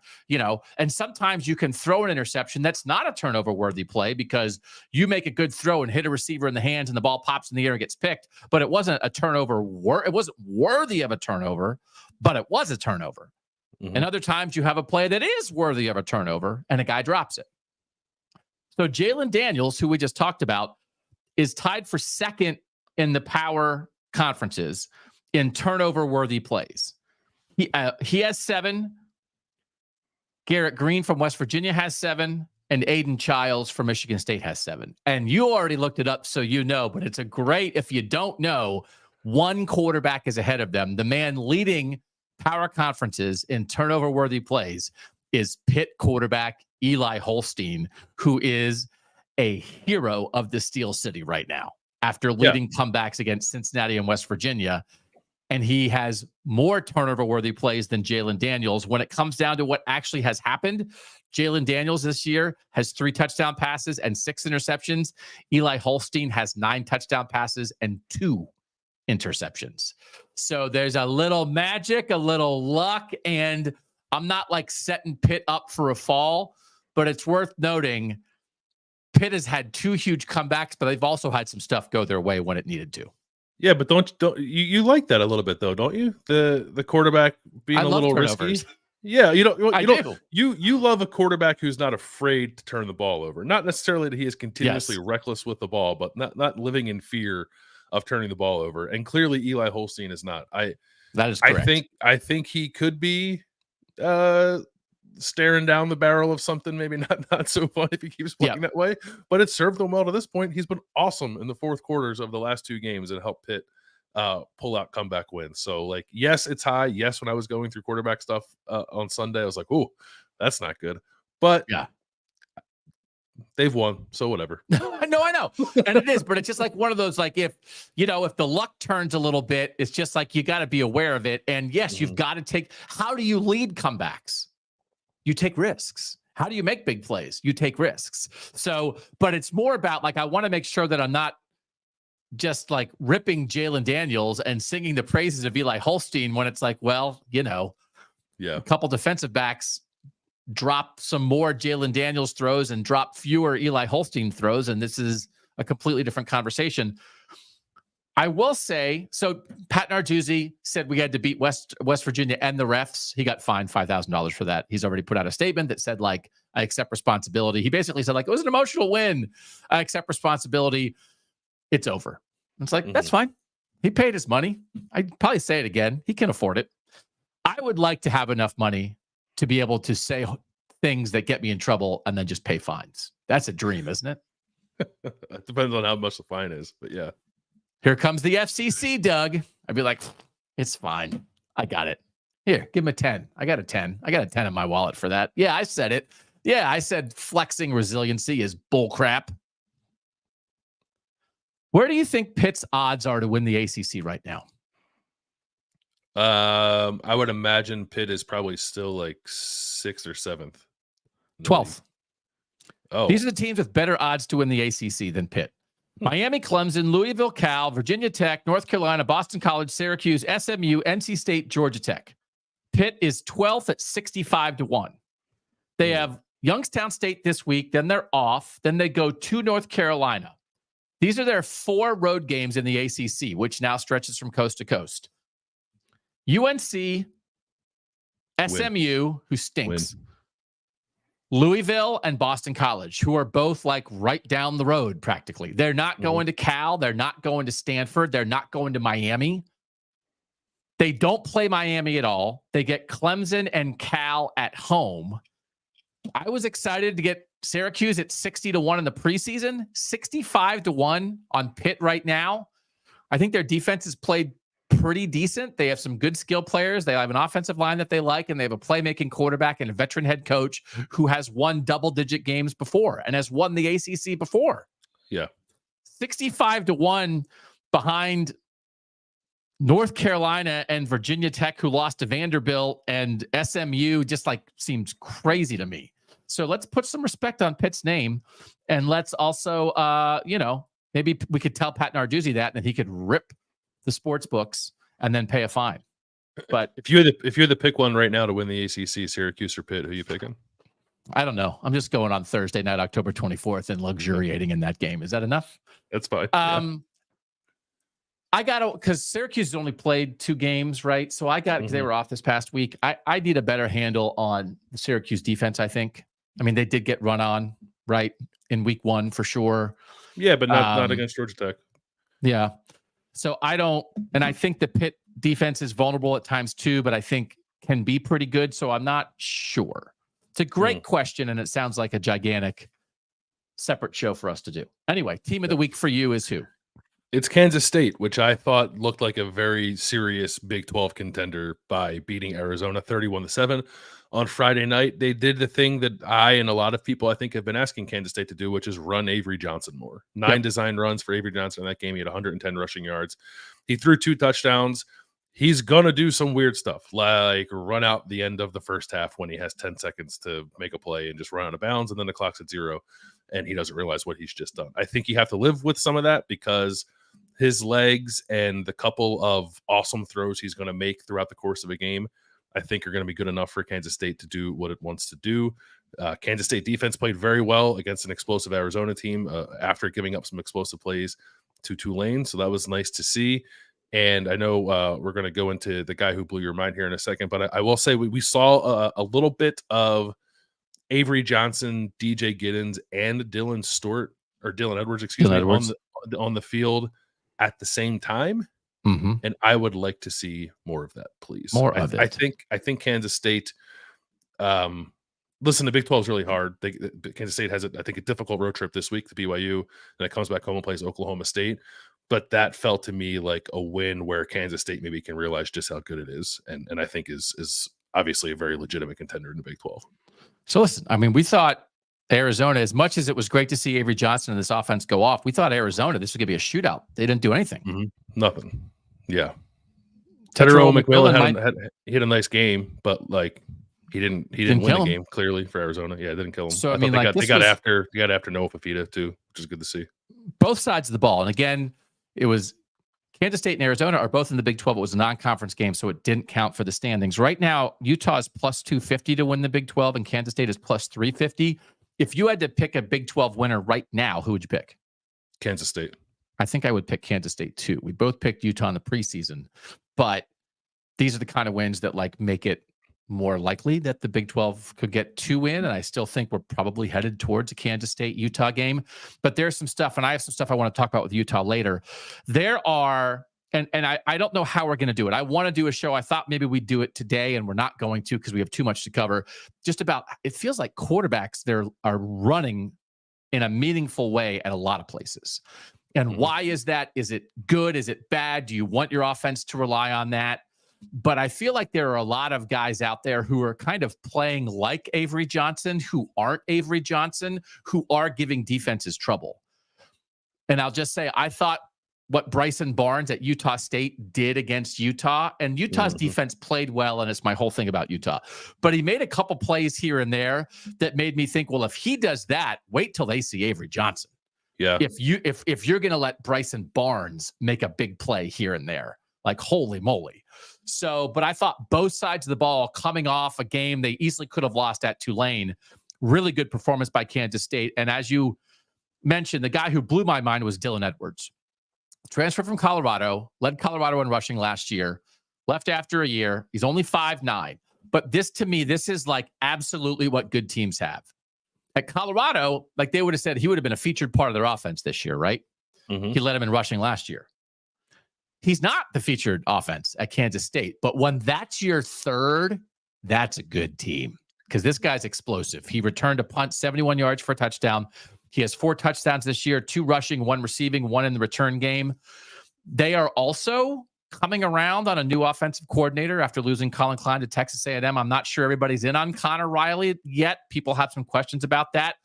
and sometimes you can throw an interception that's not a turnover worthy play because you make a good throw and hit a receiver in the hands and the ball pops in the air and gets picked, but it wasn't a turnover. It wasn't worthy of a turnover, but it was a turnover. And other times you have a play that is worthy of a turnover and a guy drops it. So Jalen Daniels, who we just talked about, is tied for second in the power conferences in turnover worthy plays. He has 7. Garrett Green from West Virginia has 7, and Aiden Childs from Michigan State has 7. And you already looked it up, so but it's a great, if you don't know, one quarterback is ahead of them. The man leading power conferences in turnover worthy plays is Pitt quarterback Eli Holstein, who is a hero of the Steel City right now. after leading comebacks against Cincinnati and West Virginia. And he has more turnover-worthy plays than Jalen Daniels. When it comes down to what actually has happened, Jalen Daniels this year has 3 touchdown passes and 6 interceptions. Eli Holstein has 9 touchdown passes and 2 interceptions. So there's a little magic, a little luck, and I'm not like setting Pitt up for a fall, but it's worth noting Pitt has had 2 huge comebacks, but they've also had some stuff go their way when it needed to. Yeah, but don't you like that a little bit though, don't you? The quarterback being a little risky. Yeah, you love a quarterback who's not afraid to turn the ball over. Not necessarily that he is continuously reckless with the ball, but not living in fear of turning the ball over. And clearly Eli Holstein is not. That is correct. I think he could be staring down the barrel of something maybe not so fun if he keeps playing that way, but it served him well to this point. He's been awesome in the fourth quarters of the last 2 games and helped Pitt pull out comeback wins. So like, yes, it's high. Yes, when I was going through quarterback stuff on Sunday, I was like, oh, that's not good. But yeah, they've won, so whatever. No, I know. And it is, but it's just like one of those, like, if the luck turns a little bit, it's just like you got to be aware of it. And yes, you've got to take, how do you lead comebacks? You take risks. How do you make big plays? You take risks. So, but it's more about like, I want to make sure that I'm not just like ripping Jalen Daniels and singing the praises of Eli Holstein when it's like, well, a couple defensive backs drop some more Jalen Daniels throws and drop fewer Eli Holstein throws. And this is a completely different conversation. I will say, so Pat Narduzzi said we had to beat West Virginia and the refs. He got fined $5,000 for that. He's already put out a statement that said, like, I accept responsibility. He basically said, like, it was an emotional win. I accept responsibility. It's over. It's like, that's fine. He paid his money. I'd probably say it again. He can afford it. I would like to have enough money to be able to say things that get me in trouble and then just pay fines. That's a dream, isn't it? It depends on how much the fine is, but yeah. Here comes the FCC, Doug. I'd be like, it's fine. I got it. Here, give him a 10. I got a 10. I got a 10 in my wallet for that. Yeah, I said it. Yeah, I said flexing resiliency is bullcrap. Where do you think Pitt's odds are to win the ACC right now? I would imagine Pitt is probably still like 6th or 7th. 12th. Oh. These are the teams with better odds to win the ACC than Pitt. Miami, Clemson, Louisville, Cal, Virginia Tech, North Carolina, Boston College, Syracuse, SMU, NC State, Georgia Tech. Pitt is 12th at 65-1. They have Youngstown State this week, then they're off, then they go to North Carolina. These are their 4 road games in the ACC, which now stretches from coast to coast. UNC, SMU, who stinks. Louisville and Boston College, who are both like right down the road practically. They're not going to Cal. They're not going to Stanford. They're not going to Miami. They don't play Miami at all. They get Clemson and Cal at home. I was excited to get Syracuse at 60-1 in the preseason, 65-1 on Pitt right now. I think their defense has played pretty decent. They have some good skill players. They have an offensive line that they like, and they have a playmaking quarterback and a veteran head coach who has won double-digit games before and has won the ACC before. Yeah. 65-1 behind North Carolina and Virginia Tech, who lost to Vanderbilt, and SMU just like seems crazy to me. So let's put some respect on Pitt's name, and let's also, maybe we could tell Pat Narduzzi that, and he could rip the sports books and then pay a fine. But if you're the pick one right now to win the ACC, Syracuse or Pitt, who are you picking? I don't know. I'm just going on Thursday night, October 24th, and luxuriating in that game. Is that enough? That's fine. I got to, because Syracuse only played 2 games, right? So I got, because they were off this past week. I need a better handle on the Syracuse defense, I think. I mean, they did get run on, right, in week 1 for sure. Yeah, but not against Georgia Tech. Yeah. So I don't, and I think the Pitt defense is vulnerable at times too, but I think can be pretty good. So I'm not sure. It's a great question, and it sounds like a gigantic separate show for us to do. Anyway, team of the week for you is who? It's Kansas State, which I thought looked like a very serious Big 12 contender by beating Arizona 31-7 on Friday night. They did the thing that I and a lot of people I think have been asking Kansas State to do, which is run Avery Johnson more. 9 design runs for Avery Johnson in that game. He had 110 rushing yards. He threw 2 touchdowns. He's going to do some weird stuff, like run out the end of the first half when he has 10 seconds to make a play and just run out of bounds, and then the clock's at 0, and he doesn't realize what he's just done. I think you have to live with some of that because his legs and the couple of awesome throws he's going to make throughout the course of a game, I think are going to be good enough for Kansas State to do what it wants to do. Kansas State defense played very well against an explosive Arizona team after giving up some explosive plays to Tulane. So that was nice to see. And I know we're going to go into the guy who blew your mind here in a second, but I will say we saw a little bit of Avery Johnson, DJ Giddens, and Dylan Edwards, on the field at the same time. Mm-hmm. And I would like to see more of that, please. I think Kansas State, listen, the Big 12 is really hard. Kansas State has, I think, a difficult road trip this week to BYU, and it comes back home and plays Oklahoma State. But that felt to me like a win where Kansas State maybe can realize just how good it is, and I think is obviously a very legitimate contender in the Big 12. So listen, I mean, we thought Arizona, as much as it was great to see Avery Johnson and this offense go off, we thought Arizona, this was going to be a shootout. They didn't do anything. Mm-hmm. Nothing. Yeah. Tetairoa McMillan hit a nice game, but like he didn't win the game clearly for Arizona. Yeah, it didn't kill him. So they got after Noah Fafita too, which is good to see. Both sides of the ball. And again, it was Kansas State and Arizona are both in the Big 12. It was a non-conference game, so it didn't count for the standings. Right now, Utah is plus 250 to win the Big 12, and Kansas State is plus 350. If you had to pick a Big 12 winner right now, who would you pick? Kansas State. I think I would pick Kansas State too. We both picked Utah in the preseason, but these are the kind of wins that like make it more likely that the Big 12 could get 2 in. And I still think we're probably headed towards a Kansas State Utah game, but there's some stuff, and I have some stuff I want to talk about with Utah later. There are, and I don't know how we're going to do it. I want to do a show. I thought maybe we'd do it today, and we're not going to because we have too much to cover. Just about, it feels like quarterbacks there are running in a meaningful way at a lot of places. And why is that? Is it good? Is it bad? Do you want your offense to rely on that? But I feel like there are a lot of guys out there who are kind of playing like Avery Johnson, who aren't Avery Johnson, who are giving defenses trouble. And I'll just say, I thought what Bryson Barnes at Utah State did against Utah, and Utah's defense played well, and it's my whole thing about Utah. But he made a couple plays here and there that made me think, well, if he does that, wait till they see Avery Johnson. Yeah. If you're going to let Bryson Barnes make a big play here and there, like holy moly. So, but I thought both sides of the ball coming off a game they easily could have lost at Tulane. Really good performance by Kansas State. And as you mentioned, the guy who blew my mind was Dylan Edwards. Transferred from Colorado, led Colorado in rushing last year, left after a year. He's only 5'9". But this, to me, this is like absolutely what good teams have. At Colorado, like they would have said, he would have been a featured part of their offense this year, right? Mm-hmm. He led him in rushing last year. He's not the featured offense at Kansas State, but when that's your third, that's a good team because this guy's explosive. He returned a punt, 71 yards for a touchdown. He has 4 touchdowns this year, 2 rushing, 1 receiving, 1 in the return game. They are also coming around on a new offensive coordinator after losing Colin Klein to Texas A&M. I'm not sure everybody's in on Connor Riley yet. People have some questions about that.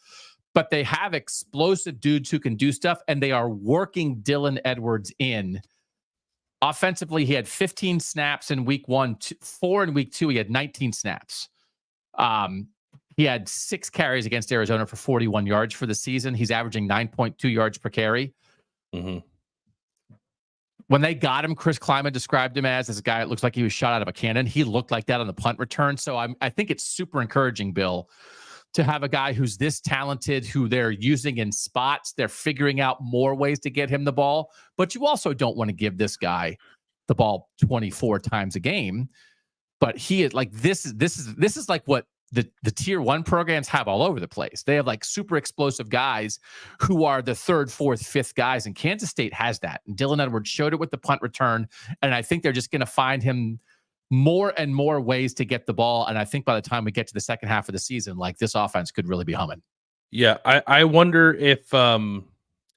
But they have explosive dudes who can do stuff, and they are working Dylan Edwards in. Offensively, he had 15 snaps in week 1, 4 in week 2. He had 19 snaps. He had 6 carries against Arizona for 41 yards for the season. He's averaging 9.2 yards per carry. Mm-hmm. When they got him, Chris Kleiman described him as a guy that looks like he was shot out of a cannon. He looked like that on the punt return. So I think it's super encouraging, Bill, to have a guy who's this talented, who they're using in spots. They're figuring out more ways to get him the ball. But you also don't want to give this guy the ball 24 times a game. But he is like, this is like what the tier 1 programs have all over the place. They have like super explosive guys who are the 3rd, 4th, 5th guys. And Kansas State has that. And Dylan Edwards showed it with the punt return. And I think they're just going to find him more and more ways to get the ball. And I think by the time we get to the second half of the season, like this offense could really be humming. Yeah. I wonder if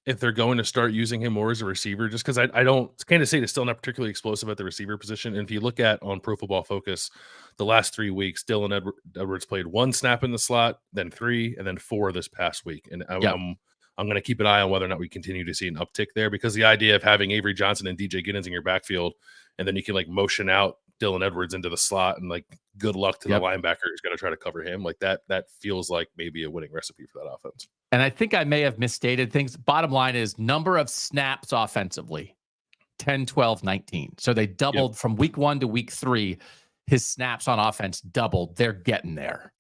if they're going to start using him more as a receiver, just because I don't, Kansas State is still not particularly explosive at the receiver position. And if you look at on Pro Football Focus, the last 3 weeks, Dylan Edwards played 1 snap in the slot, then 3, and then 4 this past week. And I'm going to keep an eye on whether or not we continue to see an uptick there, because the idea of having Avery Johnson and DJ Giddens in your backfield, and then you can like motion out Dylan Edwards into the slot, and like good luck to the linebacker who's going to try to cover him, like that feels like maybe a winning recipe for that offense. And I think I may have misstated things. Bottom line is number of snaps offensively, 10, 12, 19. So they doubled from week 1 to week 3. His snaps on offense doubled. They're getting there.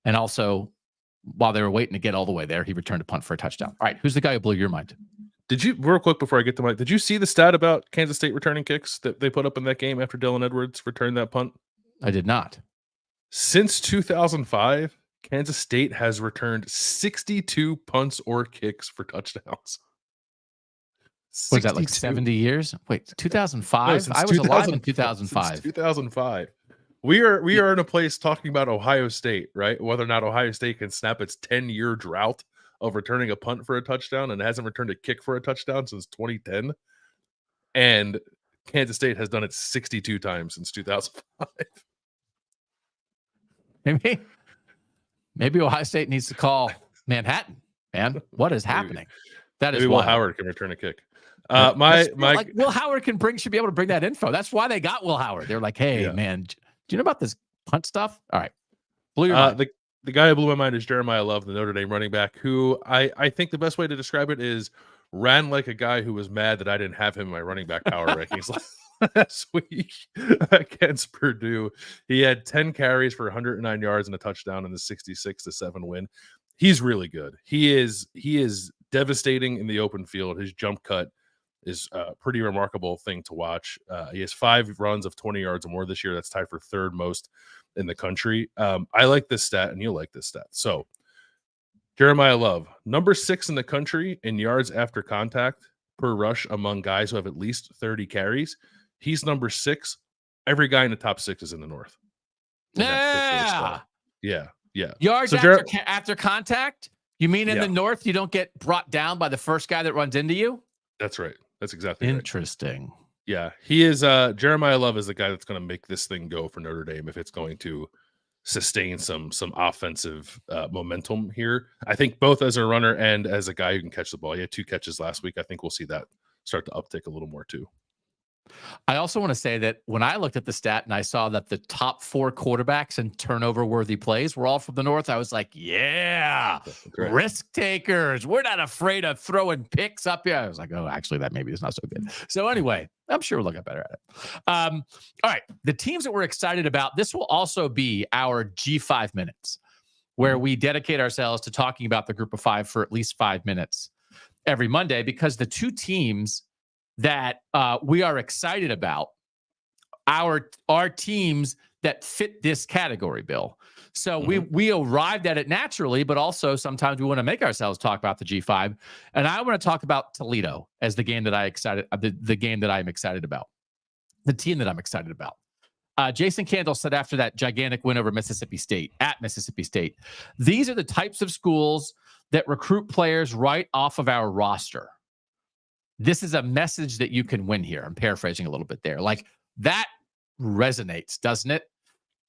And also, while they were waiting to get all the way there, he returned a punt for a touchdown. All right, who's the guy who blew your mind? Did you, real quick before I get to Mike, did you see the stat about Kansas State returning kicks that they put up in that game after Dylan Edwards returned that punt? I did not. Since 2005, Kansas State has returned 62 punts or kicks for touchdowns. Was that like 70 years? Wait, 2005? No, I was alive in 2005. 2005. We are in a place talking about Ohio State, right? Whether or not Ohio State can snap its 10-year drought of returning a punt for a touchdown, and hasn't returned a kick for a touchdown since 2010. And Kansas State has done it 62 times since 2005. Maybe Ohio State needs to call Manhattan, man. What is happening? That is maybe Will Howard can return a kick. Like Will Howard should be able to bring that info. That's why they got Will Howard. They're like, hey, man, do you know about this punt stuff? All right. Blew your mind. The guy who blew my mind is Jeremiah Love, the Notre Dame running back, who I think the best way to describe it is ran like a guy who was mad that I didn't have him in my running back power rankings last week against Purdue. He had 10 carries for 109 yards and a touchdown in the 66-7 win. He's really good. He is devastating in the open field. His jump cut is a pretty remarkable thing to watch. He has 5 runs of 20 yards or more this year. That's tied for 3rd most in the country. I like this stat, and you'll like this stat. So Jeremiah Love, number 6 in the country in yards after contact per rush among guys who have at least 30 carries. He's number 6. Every guy in the top 6 is in the North. Yeah. Yards after contact? You mean in the North, you don't get brought down by the first guy that runs into you? That's right. That's exactly interesting. Right. Yeah, he is. Jeremiah Love is the guy that's going to make this thing go for Notre Dame if it's going to sustain some offensive momentum here. I think both as a runner and as a guy who can catch the ball. He had 2 catches last week. I think we'll see that start to uptick a little more too. I also want to say that when I looked at the stat and I saw that the top 4 quarterbacks and turnover-worthy plays were all from the North, I was like, yeah, risk takers. We're not afraid of throwing picks up here. I was like, oh, actually, that maybe is not so good. So anyway, I'm sure we'll look better at it. All right, the teams that we're excited about, this will also be our G5 minutes, where we dedicate ourselves to talking about the group of 5 for at least 5 minutes every Monday, because the 2 teams that we are excited about are teams that fit this category, Bill. So we arrived at it naturally, but also sometimes we want to make ourselves talk about the G5. And I want to talk about Toledo as the game that the game that I'm excited about, the team that I'm excited about. Jason Candle said after that gigantic win over Mississippi State, at Mississippi State, these are the types of schools that recruit players right off of our roster. This is a message that you can win here. I'm paraphrasing a little bit there. Like, that resonates, doesn't it?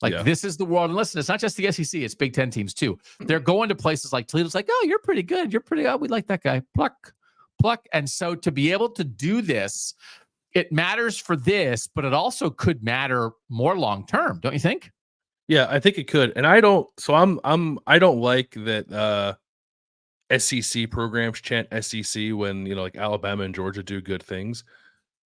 Like, this is the world. And listen, it's not just the SEC, it's Big Ten teams too. They're going to places like Toledo. It's like, oh, you're pretty good. You're pretty, we like that guy. Pluck, pluck. And so to be able to do this, it matters for this, but it also could matter more long-term, don't you think? Yeah, I think it could. And I don't like that, SEC programs chant SEC when, like Alabama and Georgia do good things,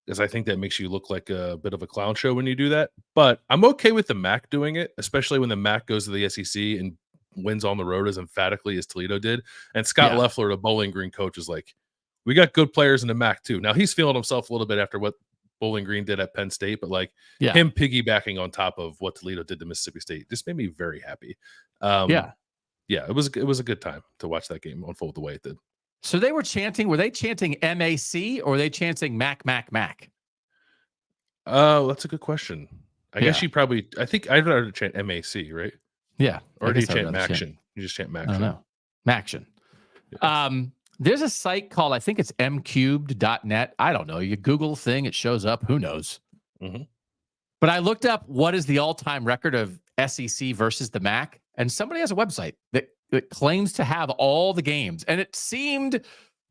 because I think that makes you look like a bit of a clown show when you do that. But I'm okay with the MAC doing it, especially when the MAC goes to the SEC and wins on the road as emphatically as Toledo did. And Scott Loeffler, the Bowling Green coach, is like, we got good players in the MAC too. Now he's feeling himself a little bit after what Bowling Green did at Penn State, but him piggybacking on top of what Toledo did to Mississippi State just made me very happy. Yeah, it was a good time to watch that game unfold the way it did. So they were chanting. Were they chanting MAC or were they chanting Mac, Mac, Mac? That's a good question. I guess I think I'd rather chant MAC, right? Yeah. Or do you chant Maction? You just chant Maction. I don't know. Maction. Yeah. There's a site called, I think it's mcubed.net. I don't know. You Google thing, it shows up. Who knows? Mm-hmm. But I looked up what is the all-time record of SEC versus the MAC, and somebody has a website that claims to have all the games. And it seemed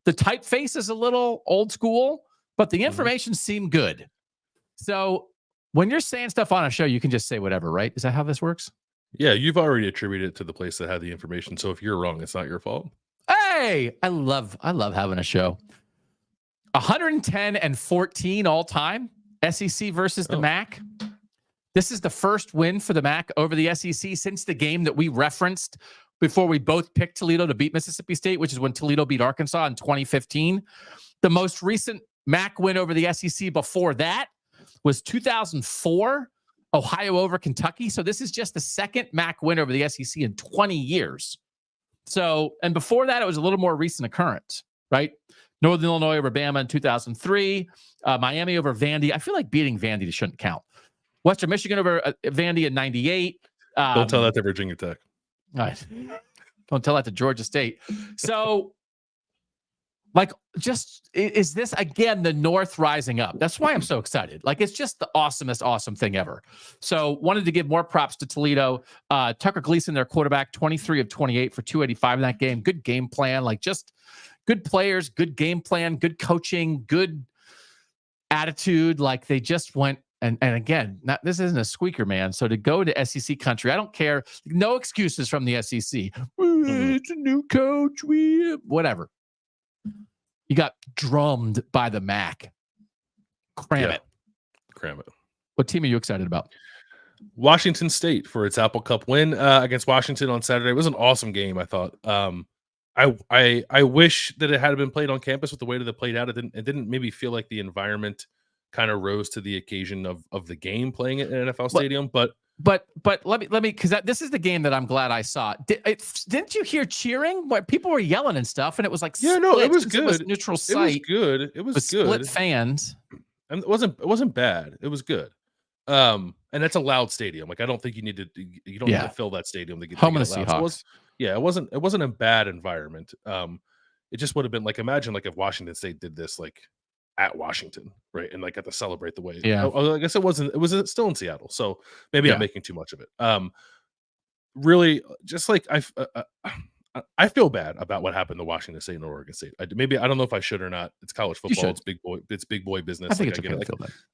the typeface is a little old school, but the information seemed good. So when you're saying stuff on a show, you can just say whatever, right? Is that how this works? Yeah, you've already attributed it to the place that had the information. So if you're wrong, it's not your fault. Hey, I love having a show. 110-14 all time, SEC versus the MAC. This is the first win for the MAC over the SEC since the game that we referenced before we both picked Toledo to beat Mississippi State, which is when Toledo beat Arkansas in 2015. The most recent MAC win over the SEC before that was 2004, Ohio over Kentucky. So this is just the second MAC win over the SEC in 20 years. So, and before that, it was a little more recent occurrence, right? Northern Illinois over Bama in 2003, Miami over Vandy. I feel like beating Vandy shouldn't count. Western Michigan over Vandy in 98. Don't tell that to Virginia Tech. Right. Don't tell that to Georgia State. So, like, just is this again the North rising up? That's why I'm so excited. Like, it's just the awesome thing ever. So, wanted to give more props to Toledo. Tucker Gleason, their quarterback, 23 of 28 for 285 in that game. Good game plan. Like, just good players, good game plan, good coaching, good attitude. Like, they just went. And again, this isn't a squeaker, man. So to go to SEC country, I don't care. No excuses from the SEC. It's a new coach. Whatever. You got drummed by the MAC. Cram it. What team are you excited about? Washington State for its Apple Cup win against Washington on Saturday. It was an awesome game, I thought. I wish that it had been played on campus with the way that it played out. It didn't maybe feel like the environment kind of rose to the occasion of the game playing at an NFL stadium. But let me because this is the game that I'm glad I saw. Didn't you hear cheering? Where people were yelling and stuff, and it was like it was good. It was neutral site. It was good. Split fans, and it wasn't bad. It was good. And that's a loud stadium. Like, I don't think you need to fill that stadium to get home of the loud. Seahawks. So it wasn't a bad environment. It just would have been like, imagine like if Washington State did this like at Washington, right? And like got to celebrate the way. Yeah. I guess it was still in Seattle. So maybe I'm making too much of it. Really just like I feel bad about what happened to Washington State and Oregon State. I don't know if I should or not. It's college football. It's big boy business. I think it's okay.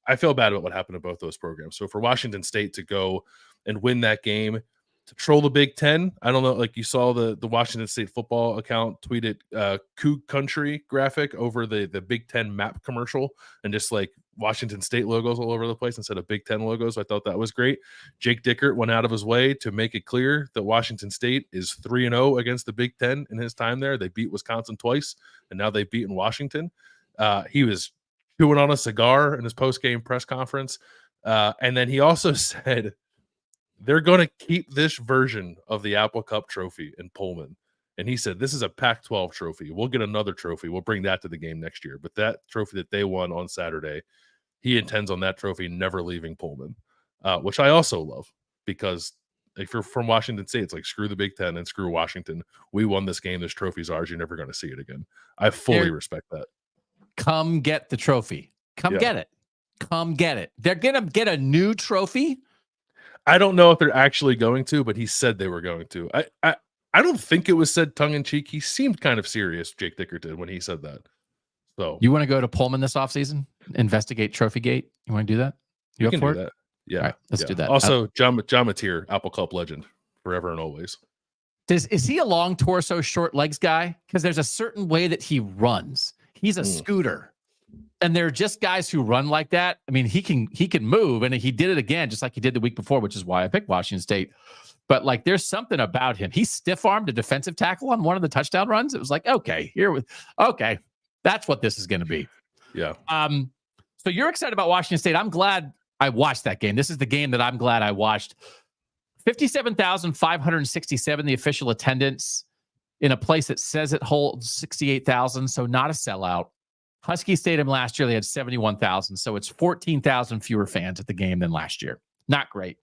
I feel bad about what happened to both those programs. So for Washington State to go and win that game, to troll the Big Ten, I don't know. Like, you saw the Washington State football account tweeted Coug Country graphic over the Big Ten map commercial, and just like Washington State logos all over the place instead of Big Ten logos. I thought that was great. Jake Dickert went out of his way to make it clear that Washington State is 3-0 against the Big Ten in his time there. They beat Wisconsin twice, and now they've beaten Washington. He was chewing on a cigar in his post-game press conference. And then he also said they're going to keep this version of the Apple Cup trophy in Pullman. And he said, this is a Pac-12 trophy. We'll get another trophy. We'll bring that to the game next year. But that trophy that they won on Saturday, he intends on that trophy never leaving Pullman, which I also love, because if you're from Washington State, it's like, screw the Big Ten and screw Washington. We won this game. This trophy's ours. You're never going to see it again. I fully respect that. Come get the trophy. Come get it. Come get it. They're going to get a new trophy. I don't know if they're actually going to, but he said they were going to. I don't think it was said tongue in cheek. He seemed kind of serious, Jake Dickert did, when he said that. So you want to go to Pullman this offseason? Investigate Trophygate? You want to do that? You up for it? That. Yeah. All right, let's do that. Also, John Mateer, Apple Cup legend, forever and always. Is he a long torso, short legs guy? Because there's a certain way that he runs. He's a scooter. And they're just guys who run like that. I mean, he can move, and he did it again, just like he did the week before, which is why I picked Washington State. But like, there's something about him. He stiff-armed a defensive tackle on one of the touchdown runs. It was like, okay, that's what this is going to be. Yeah. So you're excited about Washington State. I'm glad I watched that game. This is the game that I'm glad I watched. 57,567, the official attendance in a place that says it holds 68,000. So not a sellout. Husky Stadium last year, they had 71,000. So it's 14,000 fewer fans at the game than last year. Not great.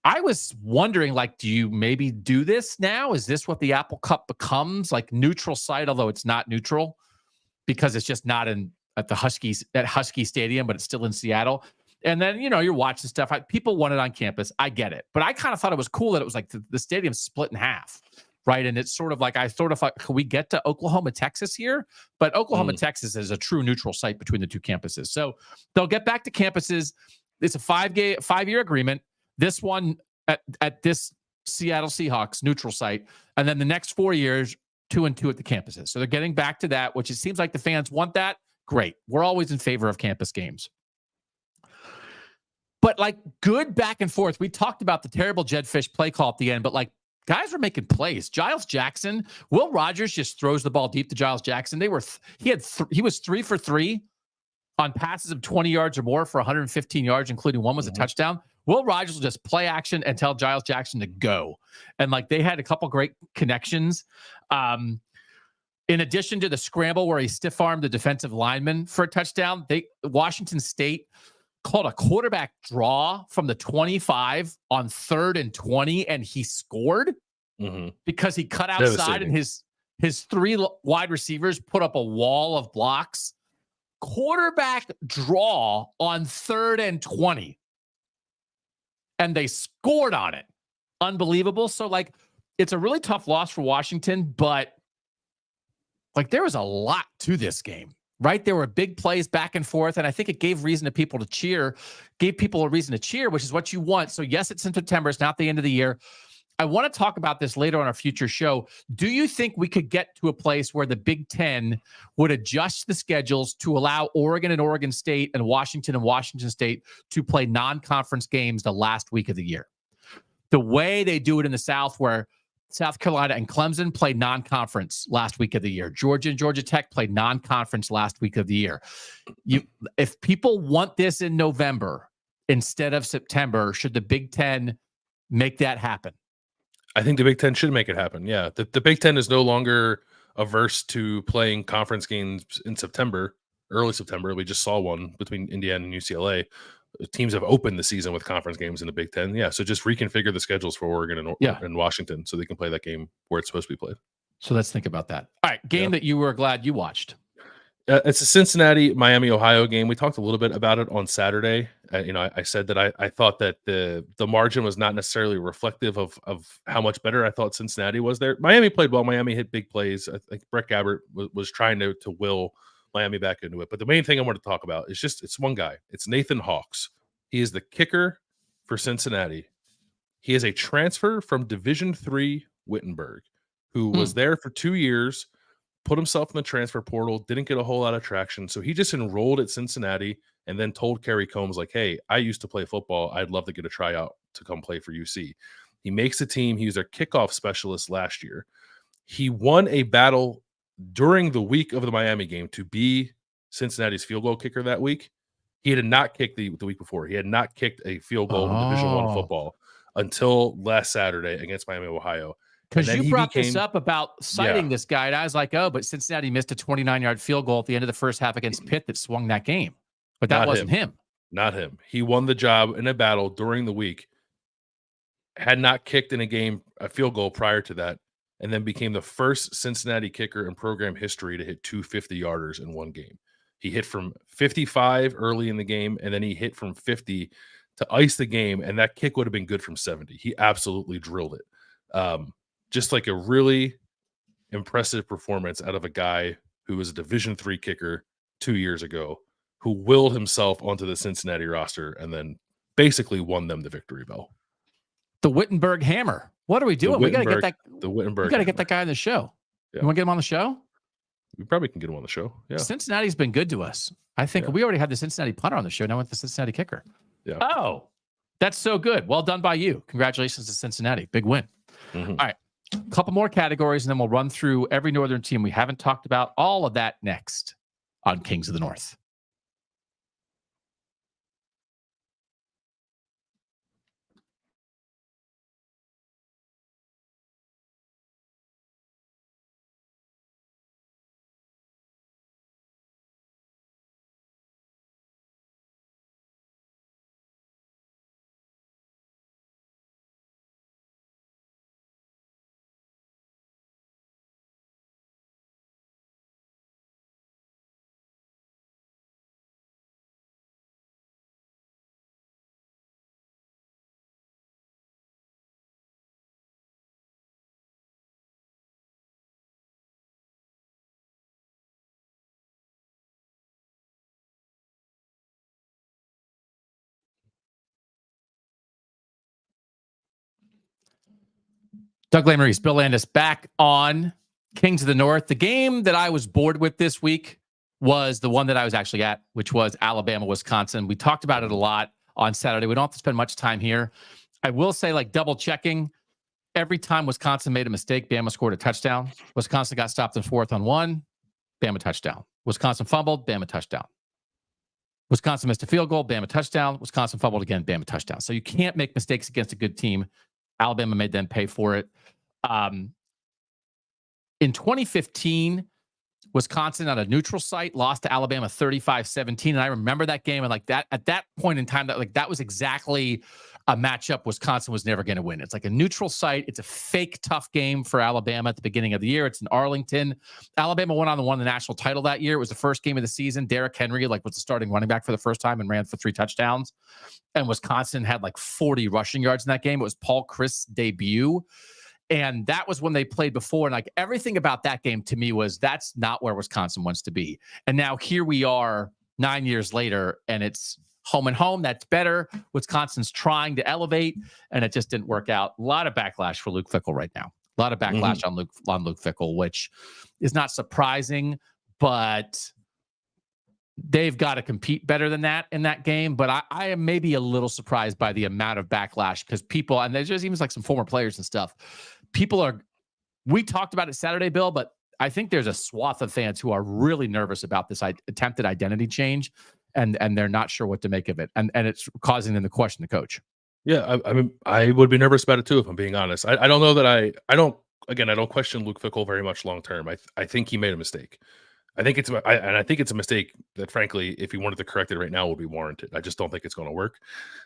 I was wondering, like, do you maybe do this now? Is this what the Apple Cup becomes? Like neutral site, although it's not neutral because it's just not at the Huskies at Husky Stadium, but it's still in Seattle. And then, you're watching stuff. People want it on campus. I get it. But I kind of thought it was cool that it was like the stadium's split in half, right? And it's sort of like, I sort of thought, can we get to Oklahoma, Texas here? But Oklahoma, Texas is a true neutral site between the two campuses. So they'll get back to campuses. It's a 5-year agreement. This one at this Seattle Seahawks neutral site. And then the next 4 years, 2 and 2 at the campuses. So they're getting back to that, which it seems like the fans want that. Great. We're always in favor of campus games. But like good back and forth. We talked about the terrible Jed Fish play call at the end, but like guys were making plays. Giles Jackson, Will Rogers just throws the ball deep to Giles Jackson. He was 3 for 3 on passes of 20 yards or more for 115 yards, including one was a touchdown. Will Rogers will just play action and tell Giles Jackson to go. And like they had a couple great connections. In addition to the scramble where he stiff-armed the defensive lineman for a touchdown, Washington State called a quarterback draw from the 25 on 3rd and 20, and he scored because he cut outside and his 3 wide receivers put up a wall of blocks. Quarterback draw on 3rd and 20. And they scored on it. Unbelievable. So, like, it's a really tough loss for Washington, but, like, there was a lot to this game, right? There were big plays back and forth, and I think it gave reason to people to cheer, gave people a reason to cheer, which is what you want. So, yes, it's in September. It's not the end of the year. I want to talk about this later on our future show. Do you think we could get to a place where the Big Ten would adjust the schedules to allow Oregon and Oregon State and Washington State to play non-conference games the last week of the year? The way they do it in the South, where South Carolina and Clemson played non-conference last week of the year. Georgia and Georgia Tech played non-conference last week of the year. If people want this in November instead of September, should the Big Ten make that happen? I think the Big Ten should make it happen. Yeah. The Big Ten is no longer averse to playing conference games in September, early September. We just saw one between Indiana and UCLA. Teams have opened the season with conference games in the Big Ten. Yeah. So just reconfigure the schedules for Oregon and Washington so they can play that game where it's supposed to be played. So let's think about that. All right. Game that you were glad you watched. It's a Cincinnati-Miami, Ohio game. We talked a little bit about it on Saturday. I said that I thought that the margin was not necessarily reflective of how much better I thought Cincinnati was there. Miami played well. Miami hit big plays. I think Brett Gabbert was trying to will Miami back into it. But the main thing I want to talk about is it's one guy. It's Nathan Hawks. He is the kicker for Cincinnati. He is a transfer from Division III Wittenberg, who was there for 2 years, put himself in the transfer portal, didn't get a whole lot of traction. So he just enrolled at Cincinnati and then told Kerry Combs, like, hey, I used to play football. I'd love to get a tryout to come play for UC. He makes the team. He was their kickoff specialist last year. He won a battle during the week of the Miami game to be Cincinnati's field goal kicker that week. He had not kicked the week before. He had not kicked a field goal in Division I football until last Saturday against Miami, Ohio. Because you brought this up about citing this guy, and I was like, oh, but Cincinnati missed a 29-yard field goal at the end of the first half against Pitt that swung that game. But that wasn't him. Not him. He won the job in a battle during the week, had not kicked in a field goal prior to that, and then became the first Cincinnati kicker in program history to hit 2 50-yarders in one game. He hit from 55 early in the game, and then he hit from 50 to ice the game, and that kick would have been good from 70. He absolutely drilled it. Just like a really impressive performance out of a guy who was a Division III kicker 2 years ago, who willed himself onto the Cincinnati roster and then basically won them the victory bell. The Wittenberg Hammer. What are we doing? We got to get that. The Wittenberg. We got to get that guy on the show. Yeah. You want to get him on the show? We probably can get him on the show. Yeah. Cincinnati's been good to us. I think we already had the Cincinnati punter on the show. Now with the Cincinnati kicker. Yeah. Oh, that's so good. Well done by you. Congratulations to Cincinnati. Big win. All right. A couple more categories, and then we'll run through every Northern team we haven't talked about. All of that next on Kings of the North. Doug Lesmerises, Bill Landis back on Kings of the North. The game that I was bored with this week was the one that I was actually at, which was Alabama, Wisconsin. We talked about it a lot on Saturday. We don't have to spend much time here. I will say, like, double checking, every time Wisconsin made a mistake, Bama scored a touchdown. Wisconsin got stopped in 4th and 1, Bama touchdown. Wisconsin fumbled, Bama touchdown. Wisconsin missed a field goal, Bama touchdown. Wisconsin fumbled again, Bama touchdown. So you can't make mistakes against a good team. Alabama made them pay for it. In 2015, Wisconsin on a neutral site lost to Alabama 35-17. And I remember that game. And like that, at that point in time, that was exactly a matchup Wisconsin was never going to win. It's like a neutral site. It's a fake tough game for Alabama at the beginning of the year. It's in Arlington. Alabama won the national title that year. It was the first game of the season. Derrick Henry was the starting running back for the first time and ran for 3 touchdowns. And Wisconsin had 40 rushing yards in that game. It was Paul Chryst's debut. And that was when they played before. And everything about that game to me was that's not where Wisconsin wants to be. And now here we are 9 years later, and it's home and home. That's better. Wisconsin's trying to elevate, and it just didn't work out. A lot of backlash for Luke Fickell right now. A lot of backlash on Luke Fickell, which is not surprising, but they've got to compete better than that in that game. But I am maybe a little surprised by the amount of backlash because people, and there's just even some former players and stuff, we talked about it Saturday, Bill, but I think there's a swath of fans who are really nervous about this attempted identity change, and they're not sure what to make of it. And it's causing them to question the coach. Yeah, I mean, I would be nervous about it too, if I'm being honest. I don't know that I don't question Luke Fickell very much long term. I think he made a mistake. I think it's a mistake that, frankly, if he wanted to correct it right now, would be warranted. I just don't think it's going to work.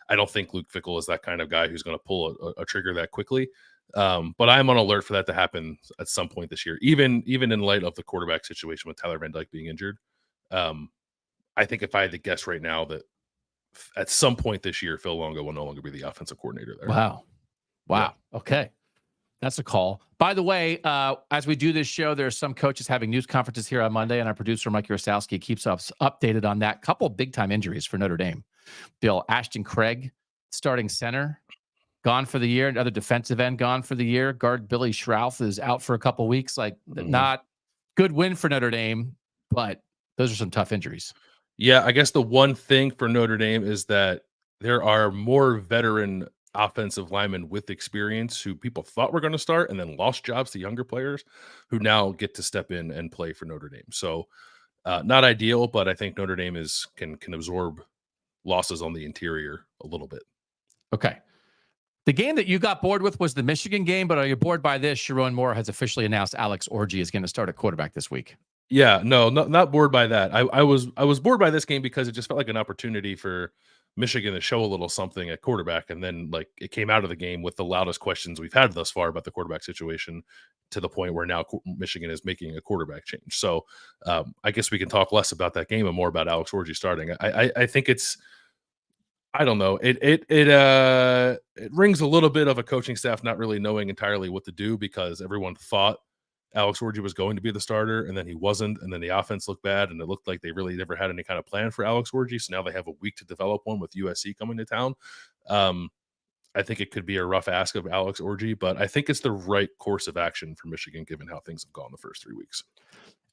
I don't think Luke Fickell is that kind of guy who's going to pull a trigger that quickly. But I'm on alert for that to happen at some point this year, even in light of the quarterback situation with Tyler Van Dyke being injured. I think if I had to guess right now that at some point this year, Phil Longo will no longer be the offensive coordinator there. Wow. Yeah. Okay. That's a call. By the way, as we do this show, there are some coaches having news conferences here on Monday, and our producer, Mike Yarosowski, keeps us updated on that. Couple of big-time injuries for Notre Dame. Bill, Ashton Craig, starting center, gone for the year. Another defensive end gone for the year. Guard Billy Schrauth is out for a couple weeks. Not good win for Notre Dame, but those are some tough injuries. Yeah, I guess the one thing for Notre Dame is that there are more veteran offensive linemen with experience who people thought were going to start and then lost jobs to younger players who now get to step in and play for Notre Dame. So not ideal, but I think Notre Dame can absorb losses on the interior a little bit. Okay. The game that you got bored with was the Michigan game, but are you bored by this? Sharon Moore has officially announced Alex Orji is going to start at quarterback this week. Yeah, no, not bored by that. I was bored by this game because it just felt like an opportunity for Michigan to show a little something at quarterback, and then it came out of the game with the loudest questions we've had thus far about the quarterback situation, to the point where now Michigan is making a quarterback change. So I guess we can talk less about that game and more about Alex Orji starting. I think it's, I don't know, it rings a little bit of a coaching staff not really knowing entirely what to do, because everyone thought Alex Orji was going to be the starter, and then he wasn't, and then the offense looked bad, and it looked like they really never had any kind of plan for Alex Orji. So now they have a week to develop one with USC coming to town. I think it could be a rough ask of Alex Orji, but I think it's the right course of action for Michigan, given how things have gone the first 3 weeks.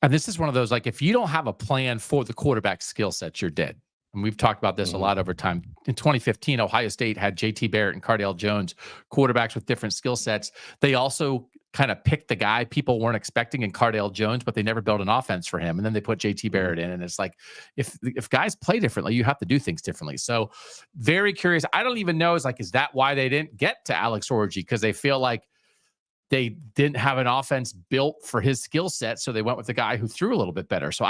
And this is one of those, if you don't have a plan for the quarterback skill sets, you're dead. And we've talked about this a lot over time. In 2015, Ohio State had JT Barrett and Cardale Jones, quarterbacks with different skill sets. They also kind of picked the guy people weren't expecting in Cardale Jones, but they never built an offense for him. And then they put JT Barrett in. And it's like, if guys play differently, you have to do things differently. So very curious. I don't even know, is that why they didn't get to Alex Orji? Because they feel like they didn't have an offense built for his skill set. So they went with the guy who threw a little bit better. So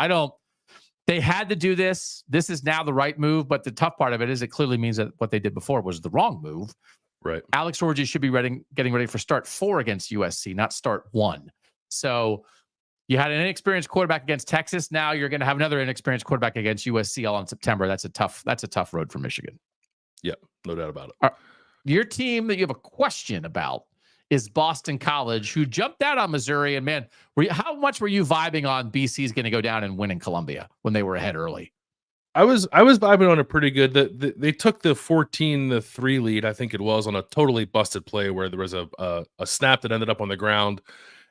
they had to do this. This is now the right move. But the tough part of it is it clearly means that what they did before was the wrong move. Right. Alex Orji should be getting ready for start 4 against USC, not start 1. So you had an inexperienced quarterback against Texas. Now you're going to have another inexperienced quarterback against USC all in September. That's a tough road for Michigan. Yeah, no doubt about it. Your team that you have a question about is Boston College, who jumped out on Missouri. And man, how much were you vibing on BC's going to go down and win in Columbia when they were ahead early? I was vibing on it pretty good. They took the 14-3 lead, I think it was, on a totally busted play where there was a snap that ended up on the ground.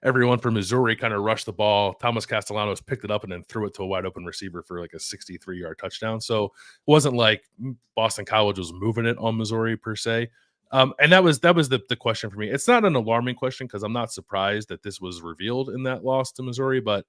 Everyone from Missouri kind of rushed the ball. Thomas Castellanos picked it up and then threw it to a wide open receiver for like a 63-yard touchdown. So it wasn't like Boston College was moving it on Missouri per se. And that was the question for me. It's not an alarming question because I'm not surprised that this was revealed in that loss to Missouri, but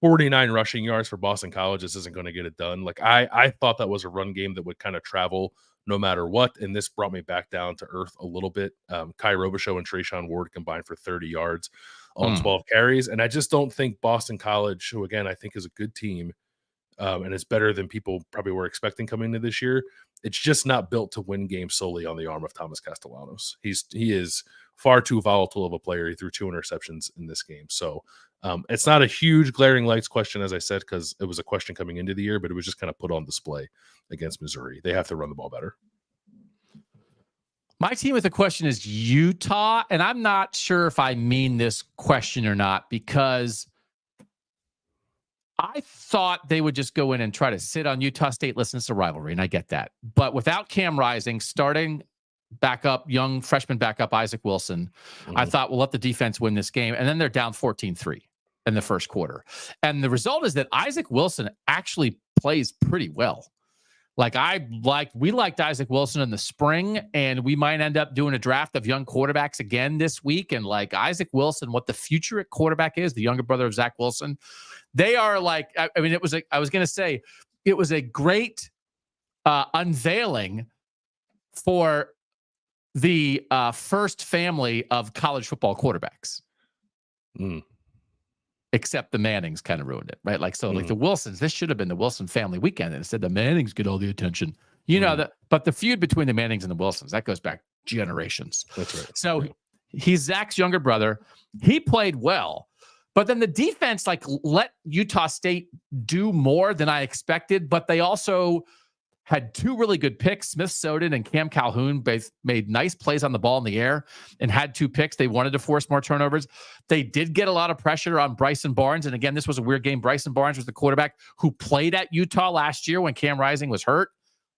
49 rushing yards for Boston College, this isn't going to get it done. Like I thought that was a run game that would kind of travel no matter what, and this brought me back down to earth a little bit. Kai Robichaux and Trayshawn Ward combined for 30 yards on 12 carries, and I just don't think Boston College, who again I think is a good team, and it's better than people probably were expecting coming into this year. It's just not built to win games solely on the arm of Thomas Castellanos. He is far too volatile of a player. He threw 2 interceptions in this game. So it's not a huge glaring lights question, as I said, because it was a question coming into the year, but it was just kind of put on display against Missouri. They have to run the ball better. My team with the question is Utah, and I'm not sure if I mean this question or not because I thought they would just go in and try to sit on Utah State. Listen, it's a rivalry, and I get that. But without Cam Rising, starting backup, young freshman backup Isaac Wilson, I thought, we'll let the defense win this game. And then they're down 14-3 in the first quarter. And the result is that Isaac Wilson actually plays pretty well. We liked Isaac Wilson in the spring, and we might end up doing a draft of young quarterbacks again this week. And like Isaac Wilson, what the future at quarterback is, the younger brother of Zach Wilson, they are like, I mean, it was a great unveiling for the first family of college football quarterbacks. Except the Mannings kind of ruined it, right? Like, so like the Wilsons, this should have been the Wilson family weekend. And instead the Mannings get all the attention, but the feud between the Mannings and the Wilsons, that goes back generations. That's right. So he's Zach's younger brother. He played well, but then the defense like let Utah State do more than I expected, but they also had 2 really good picks. Smith Soden and Cam Calhoun both made nice plays on the ball in the air and had 2 picks. They wanted to force more turnovers. They did get a lot of pressure on Bryson Barnes. And again, this was a weird game. Bryson Barnes was the quarterback who played at Utah last year when Cam Rising was hurt.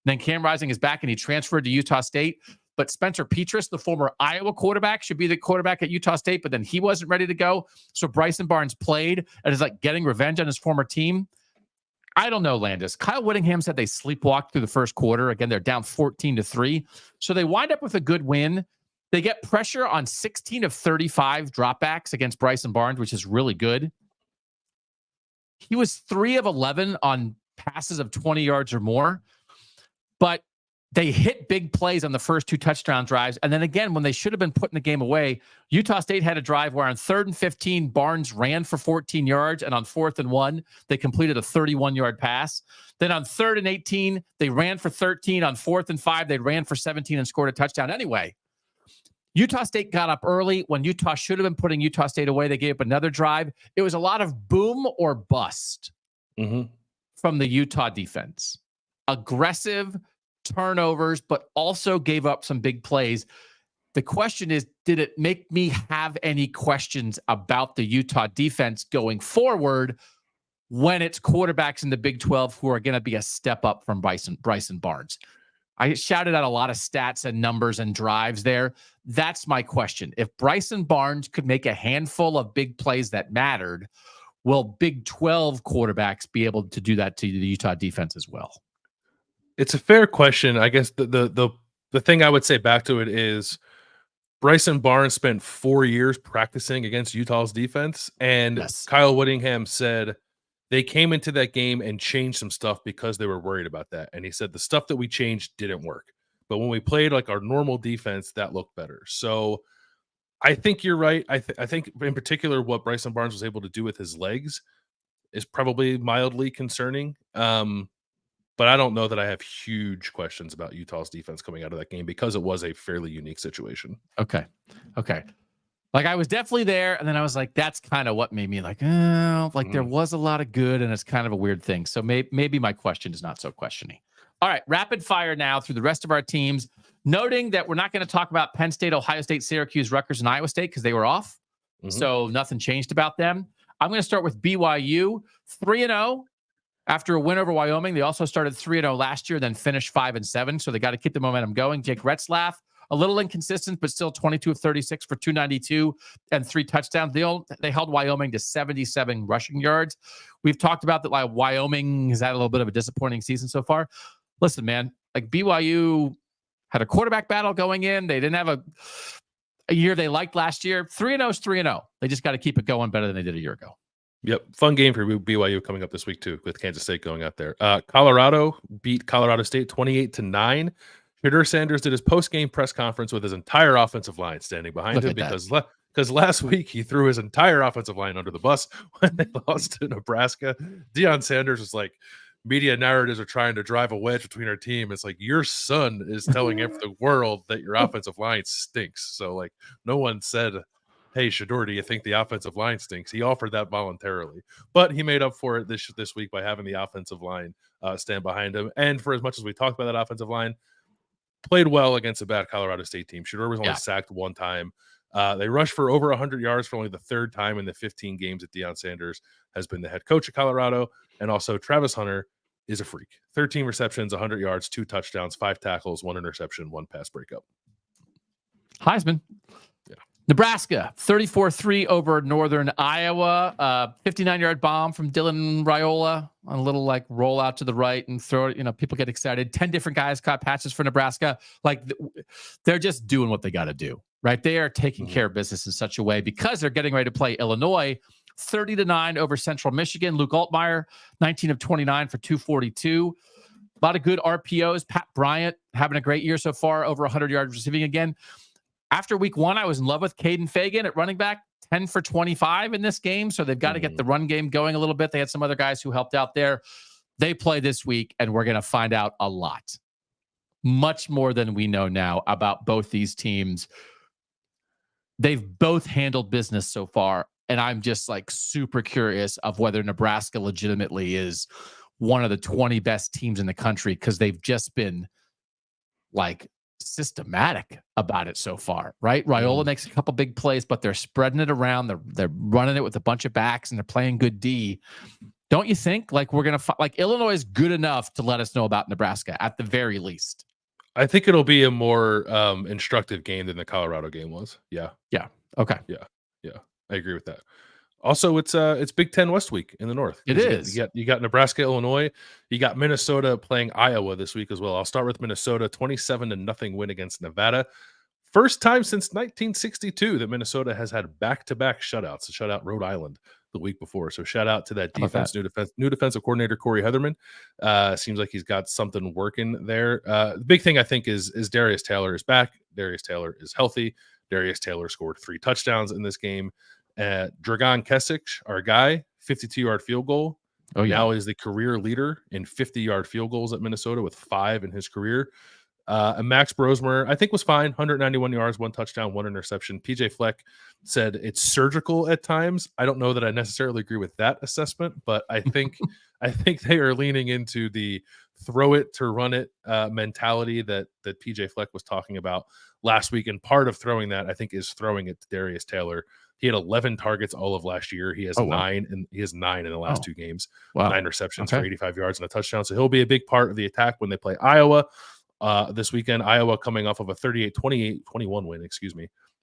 Then Cam Rising is back and he transferred to Utah State. But Spencer Petras, the former Iowa quarterback, should be the quarterback at Utah State, but then he wasn't ready to go. So Bryson Barnes played and is like getting revenge on his former team. I don't know, Landis. Kyle Whittingham said they sleepwalked through the first quarter. Again, they're down 14-3. So they wind up with a good win. They get pressure on 16 of 35 dropbacks against Bryson Barnes, which is really good. He was 3 of 11 on passes of 20 yards or more. But they hit big plays on the first 2 touchdown drives. And then again, when they should have been putting the game away, Utah State had a drive where on 3rd and 15, Barnes ran for 14 yards. And on 4th and 1, they completed a 31-yard pass. Then on 3rd and 18, they ran for 13. On 4th and 5, they ran for 17 and scored a touchdown. Anyway, Utah State got up early. When Utah should have been putting Utah State away, they gave up another drive. It was a lot of boom or bust from the Utah defense. Aggressive turnovers, but also gave up some big plays. The question is, did it make me have any questions about the Utah defense going forward when it's quarterbacks in the Big 12 who are going to be a step up from Bryson Barnes? I shouted out a lot of stats and numbers and drives there. That's my question. If Bryson Barnes could make a handful of big plays that mattered, will Big 12 quarterbacks be able to do that to the Utah defense as well? It's a fair question. I guess the thing I would say back to it is Bryson Barnes spent 4 years practicing against Utah's defense, and Kyle Whittingham said they came into that game and changed some stuff because they were worried about that. And he said the stuff that we changed didn't work, but when we played like our normal defense, that looked better. So I think you're right. I think in particular what Bryson Barnes was able to do with his legs is probably mildly concerning. But I don't know that I have huge questions about Utah's defense coming out of that game because it was a fairly unique situation. Okay. Like I was definitely there, and then I was like, that's kind of what made me like, there was a lot of good, and it's kind of a weird thing. So maybe my question is not so questioning. All right, rapid fire now through the rest of our teams, noting that we're not going to talk about Penn State, Ohio State, Syracuse, Rutgers, and Iowa State because they were off. So nothing changed about them. I'm going to start with BYU, 3-0. After a win over Wyoming, they also started 3-0 last year, then finished 5-7. So they got to keep the momentum going. Jake Retzlaff, a little inconsistent, but still 22 of 36 for 292 and 3 touchdowns. They held Wyoming to 77 rushing yards. We've talked about that. Like Wyoming has had a little bit of a disappointing season so far. Listen, man, like BYU had a quarterback battle going in. They didn't have a year they liked last year. 3-0 is 3-0. They just got to keep it going better than they did a year ago. Yep. Fun game for BYU coming up this week, too, with Kansas State going out there. Colorado beat Colorado State 28-9. Shedeur Sanders did his post-game press conference with his entire offensive line standing behind him because last week he threw his entire offensive line under the bus when they lost to Nebraska. Deion Sanders was like, media narratives are trying to drive a wedge between our team. It's like, your son is telling the world that your offensive line stinks. So, like, no one said, hey, Shedeur, do you think the offensive line stinks? He offered that voluntarily. But he made up for it this week by having the offensive line stand behind him. And for as much as we talked about that offensive line, played well against a bad Colorado State team. Shedeur was only sacked one time. They rushed for over 100 yards for only the third time in the 15 games that Deion Sanders has been the head coach of Colorado. And also Travis Hunter is a freak. 13 receptions, 100 yards, 2 touchdowns, 5 tackles, 1 interception, 1 pass breakup. Heisman. Yeah. Nebraska, 34-3 over Northern Iowa. 59-yard bomb from Dylan Raiola on a little like roll out to the right and throw it. People get excited. 10 different guys caught patches for Nebraska. Like they're just doing what they got to do, right? They are taking care of business in such a way because they're getting ready to play Illinois 30-9 over Central Michigan. Luke Altmaier, 19 of 29 for 242. A lot of good RPOs. Pat Bryant having a great year so far, over 100 yards receiving again. After week 1, I was in love with Caden Fagan at running back, 10 for 25 in this game. So they've got to get the run game going a little bit. They had some other guys who helped out there. They play this week, and we're going to find out a lot. Much more than we know now about both these teams. They've both handled business so far, and I'm just like super curious of whether Nebraska legitimately is one of the 20 best teams in the country because they've just been like systematic about it so far, right? Raiola makes a couple big plays, but they're spreading it around. They're running it with a bunch of backs, and they're playing good D. Don't you think like we're going to like Illinois is good enough to let us know about Nebraska at the very least? I think it'll be a more instructive game than the Colorado game was. Yeah. Okay. Yeah. I agree with that. Also, it's Big Ten West week in the North. It is. You got Nebraska, Illinois. You got Minnesota playing Iowa this week as well. I'll start with Minnesota, 27-0 win against Nevada. First time since 1962 that Minnesota has had back-to-back shutouts. To shut out Rhode Island the week before. So shout out to that defense, new defensive coordinator Corey Heatherman. Seems like he's got something working there. The big thing I think is Darius Taylor is back. Darius Taylor is healthy. Darius Taylor scored 3 touchdowns in this game. Dragan Kesic, our guy, 52-yard field goal. Now is the career leader in 50-yard field goals at Minnesota with 5 in his career. And Max Brosmer, I think, was fine. 191 yards, 1 touchdown, 1 interception. PJ Fleck said it's surgical at times. I don't know that I necessarily agree with that assessment, but I think they are leaning into the throw it to run it mentality that PJ Fleck was talking about last week. And part of throwing that, I think, is throwing it to Darius Taylor. He had 11 targets all of last year. He has 9, and he has 9 in the last 2 games. 9 receptions for 85 yards and a touchdown. So he'll be a big part of the attack when they play Iowa this weekend. Iowa coming off of a 38-21 win,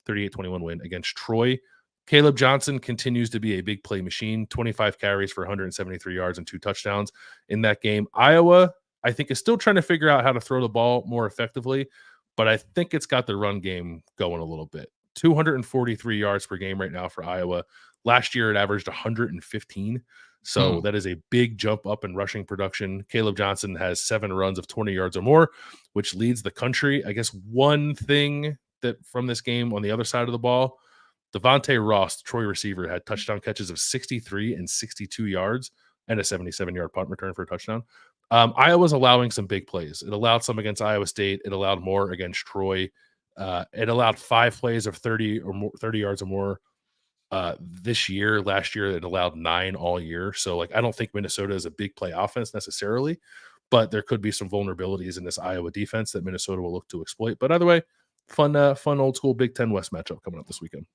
38-21 win against Troy. Caleb Johnson continues to be a big play machine. 25 carries for 173 yards and 2 touchdowns in that game. Iowa, I think, is still trying to figure out how to throw the ball more effectively, but I think it's got the run game going a little bit. 243 yards per game right now for Iowa. Last year, it averaged 115. So that is a big jump up in rushing production. Caleb Johnson has 7 runs of 20 yards or more, which leads the country. I guess one thing that from this game on the other side of the ball, Devontae Ross, the Troy receiver, had touchdown catches of 63 and 62 yards and a 77-yard punt return for a touchdown. Iowa's allowing some big plays. It allowed some against Iowa State. It allowed more against Troy. It allowed 5 plays of 30 yards or more this year. Last year, it allowed 9 all year. So, like, I don't think Minnesota is a big play offense necessarily, but there could be some vulnerabilities in this Iowa defense that Minnesota will look to exploit. But either way, fun old school Big Ten West matchup coming up this weekend.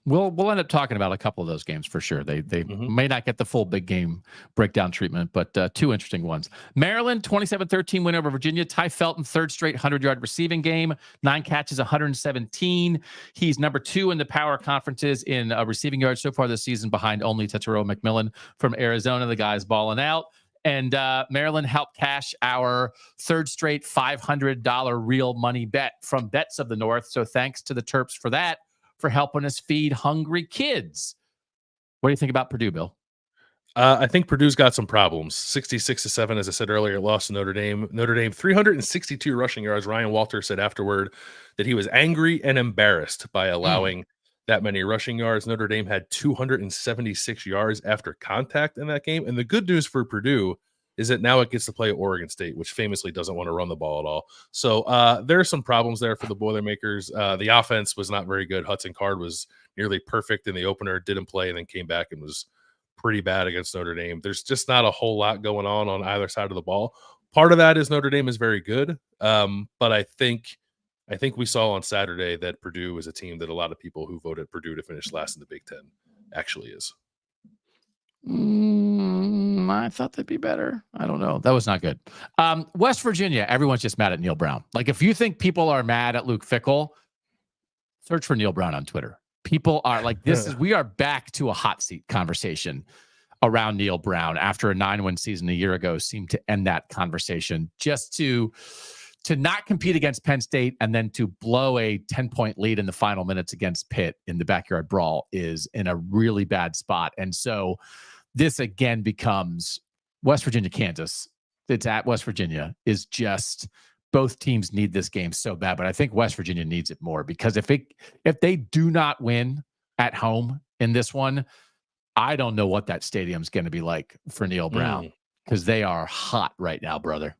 We'll end up talking about a couple of those games for sure. They may not get the full big game breakdown treatment, but two interesting ones. Maryland 27-13 win over Virginia. Ty Felton, third straight 100-yard receiving game, 9 catches, 117. He's number 2 in the power conferences in receiving yards so far this season, behind only Tetairoa McMillan from Arizona. The guy's balling out. And Maryland helped cash our third straight $500 real money bet from Bets of the North. So thanks to the Terps for that, for helping us feed hungry kids. What do you think about Purdue, Bill? I think Purdue's got some problems. 66-7, as I said earlier, lost to Notre Dame. Notre Dame, 362 rushing yards. Ryan Walter said afterward that he was angry and embarrassed by allowing that many rushing yards. Notre Dame had 276 yards after contact in that game. And the good news for Purdue is that now it gets to play Oregon State, which famously doesn't want to run the ball at all. So there are some problems there for the Boilermakers. The offense was not very good. Hudson Card was nearly perfect in the opener, didn't play, and then came back and was pretty bad against Notre Dame. There's just not a whole lot going on either side of the ball. Part of that is Notre Dame is very good, but I think we saw on Saturday that Purdue is a team that a lot of people who voted Purdue to finish last in the Big Ten actually is. I thought they'd be better. I don't know. That was not good. West Virginia, everyone's just mad at Neil Brown. Like, if you think people are mad at Luke Fickell, search for Neil Brown on Twitter. People are like, we are back to a hot seat conversation around Neil Brown after a 9-win season a year ago seemed to end that conversation. Just to not compete against Penn State and then to blow a 10-point lead in the final minutes against Pitt in the backyard brawl is in a really bad spot. And so this again becomes West Virginia, Kansas. It's at West Virginia, is just, both teams need this game so bad, but I think West Virginia needs it more, because if they do not win at home in this one, I don't know what that stadium's going to be like for Neil Brown, because they are hot right now, brother.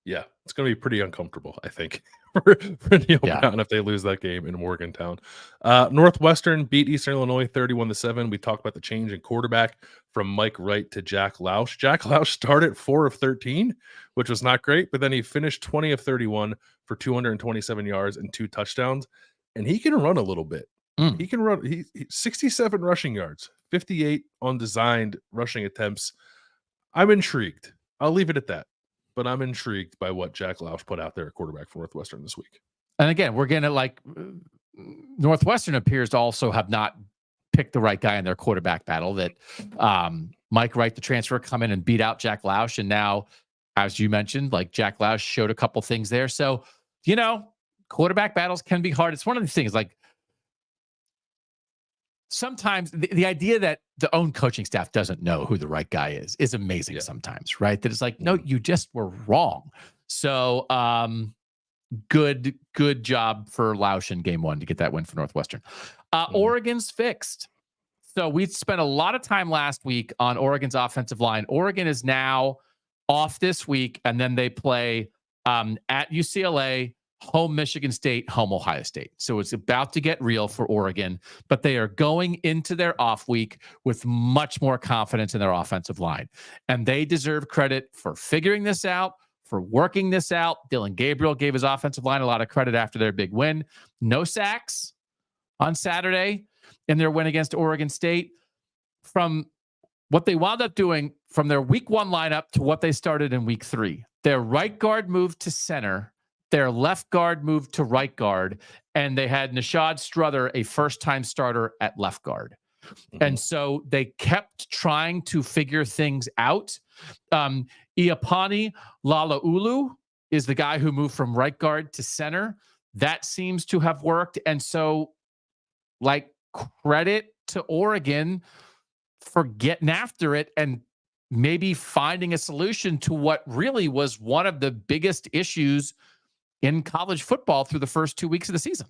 Yeah, it's going to be pretty uncomfortable, I think, for Neil Brown if they lose that game in Morgantown. Northwestern beat Eastern Illinois 31-7. We talked about the change in quarterback from Mike Wright to Jack Lausch. Jack Lausch started 4 of 13, which was not great, but then he finished 20 of 31 for 227 yards and 2 touchdowns, and he can run a little bit. He can run. He 67 rushing yards, 58 on designed rushing attempts. I'm intrigued. I'll leave it at that. But I'm intrigued by what Jack Lausch put out there at quarterback for Northwestern this week. And again, we're going to Northwestern appears to also have not picked the right guy in their quarterback battle. That Mike Wright, the transfer, come in and beat out Jack Lausch. And now, as you mentioned, Jack Lausch showed a couple things there. So, quarterback battles can be hard. It's one of the things, sometimes the idea that the own coaching staff doesn't know who the right guy is amazing sometimes, right? That it's no, you just were wrong. So good job for Lausch in game 1 to get that win for Northwestern. Oregon's fixed. So we spent a lot of time last week on Oregon's offensive line. Oregon is now off this week, and then they play at UCLA, home Michigan State, home Ohio State. So it's about to get real for Oregon, but they are going into their off week with much more confidence in their offensive line. And they deserve credit for figuring this out, for working this out. Dylan Gabriel gave his offensive line a lot of credit after their big win. No sacks on Saturday in their win against Oregon State. From what they wound up doing from their week 1 lineup to what they started in week 3, their right guard moved to center, their left guard moved to right guard, and they had Nishad Strother, a first-time starter, at left guard. And so they kept trying to figure things out. Iapani Lalaulu is the guy who moved from right guard to center. That seems to have worked. And so, credit to Oregon for getting after it and maybe finding a solution to what really was one of the biggest issues in college football through the first 2 weeks of the season.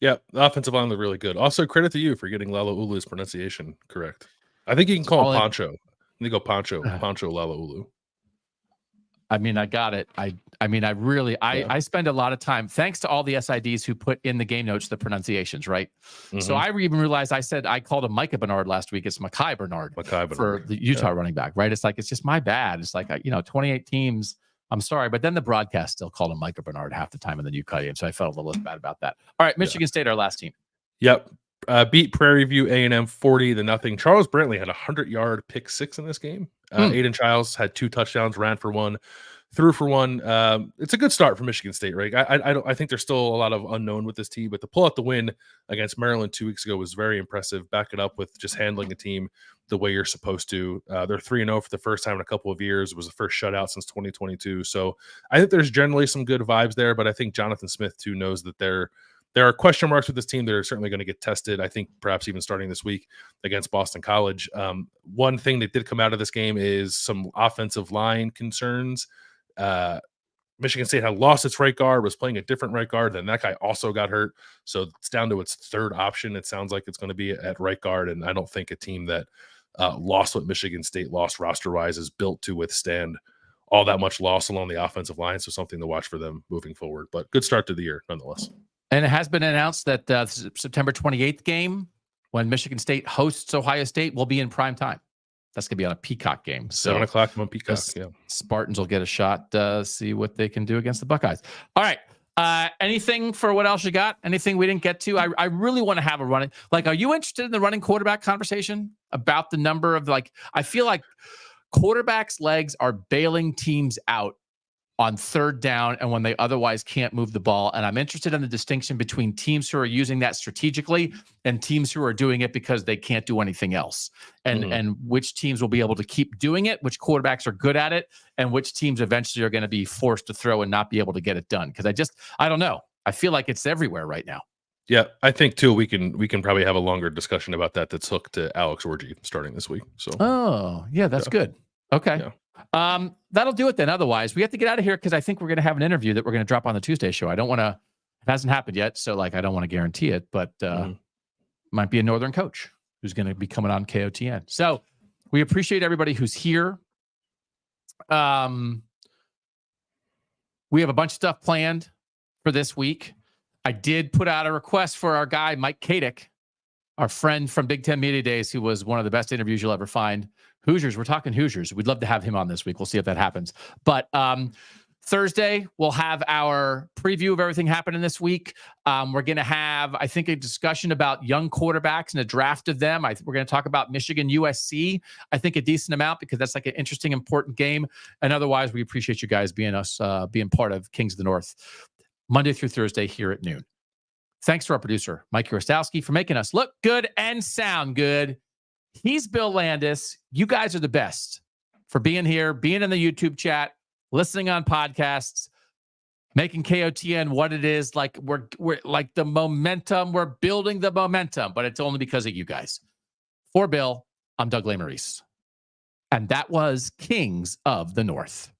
Yeah, the offensive line looked really good. Also, credit to you for getting Lalaulu's pronunciation correct. I think you can call him Poncho. You go Poncho Lalaulu. I mean, I got it. I spend a lot of time, thanks to all the SIDs who put in the game notes the pronunciations, right? So I even realized I called him Micah Bernard last week. It's Mekhi Bernard for the Utah running back, right? It's it's just my bad. It's 28 teams. I'm sorry, but then the broadcast still called him Micah Bernard half the time in the new game, so I felt a little bit bad about that. All right, Michigan State, our last team. Yep. beat Prairie View A&M 40-0. Charles Brantley had a 100-yard pick six in this game. Aiden Childs had 2 touchdowns, ran for 1, threw for 1. It's a good start for Michigan State, right? I think there's still a lot of unknown with this team, but to pull out the win against Maryland 2 weeks ago was very impressive. Back it up with just handling a team the way you're supposed to. They're 3-0 for the first time in a couple of years. It was the first shutout since 2022. So I think there's generally some good vibes there, but I think Jonathan Smith too knows that there are question marks with this team that are certainly going to get tested. I think perhaps even starting this week against Boston College. One thing that did come out of this game is some offensive line concerns. Michigan State had lost its right guard, was playing a different right guard, then that guy also got hurt. So it's down to its third option. It sounds like it's going to be at right guard, and I don't think a team that lost what Michigan State lost roster-wise is built to withstand all that much loss along the offensive line. So something to watch for them moving forward. But good start to the year nonetheless. And it has been announced that September 28th game, when Michigan State hosts Ohio State, will be in prime time. That's going to be on a Peacock game. So 7 o'clock on Peacock. Yeah. Spartans will get a shot, see what they can do against the Buckeyes. All right. Anything for what else you got? Anything we didn't get to? I really want to have a running. Like, are you interested in the running quarterback conversation about the number of, like, I feel like quarterbacks' legs are bailing teams out on third down and when they otherwise can't move the ball. And I'm interested in the distinction between teams who are using that strategically and teams who are doing it because they can't do anything else. And which teams will be able to keep doing it, which quarterbacks are good at it, and which teams eventually are going to be forced to throw and not be able to get it done. Because I don't know. I feel like it's everywhere right now. Yeah, I think too we can probably have a longer discussion about that. That's hooked to Alex Orji starting this week. So that's good. Okay. Yeah. That'll do it then. Otherwise, we have to get out of here because I think we're going to have an interview that we're going to drop on the Tuesday show. I don't want to, it hasn't happened yet. So I don't want to guarantee it, but might be a Northern coach who's going to be coming on KOTN. So we appreciate everybody who's here. We have a bunch of stuff planned for this week. I did put out a request for our guy, Mike Kadick, our friend from Big Ten Media Days, who was one of the best interviews you'll ever find. Hoosiers, we're talking Hoosiers. We'd love to have him on this week. We'll see if that happens. But Thursday, we'll have our preview of everything happening this week. We're going to have, I think, a discussion about young quarterbacks and a draft of them. We're going to talk about Michigan, USC, I think a decent amount because that's like an interesting, important game. And otherwise, we appreciate you guys being part of Kings of the North Monday through Thursday here at noon. Thanks to our producer, Mike Urostowski, for making us look good and sound good. He's Bill Landis. You guys are the best for being here, being in the YouTube chat, listening on podcasts, making KOTN what it is. Like we're like the momentum. We're building the momentum, but it's only because of you guys. For Bill, I'm Doug Lesmerises. And that was Kings of the North.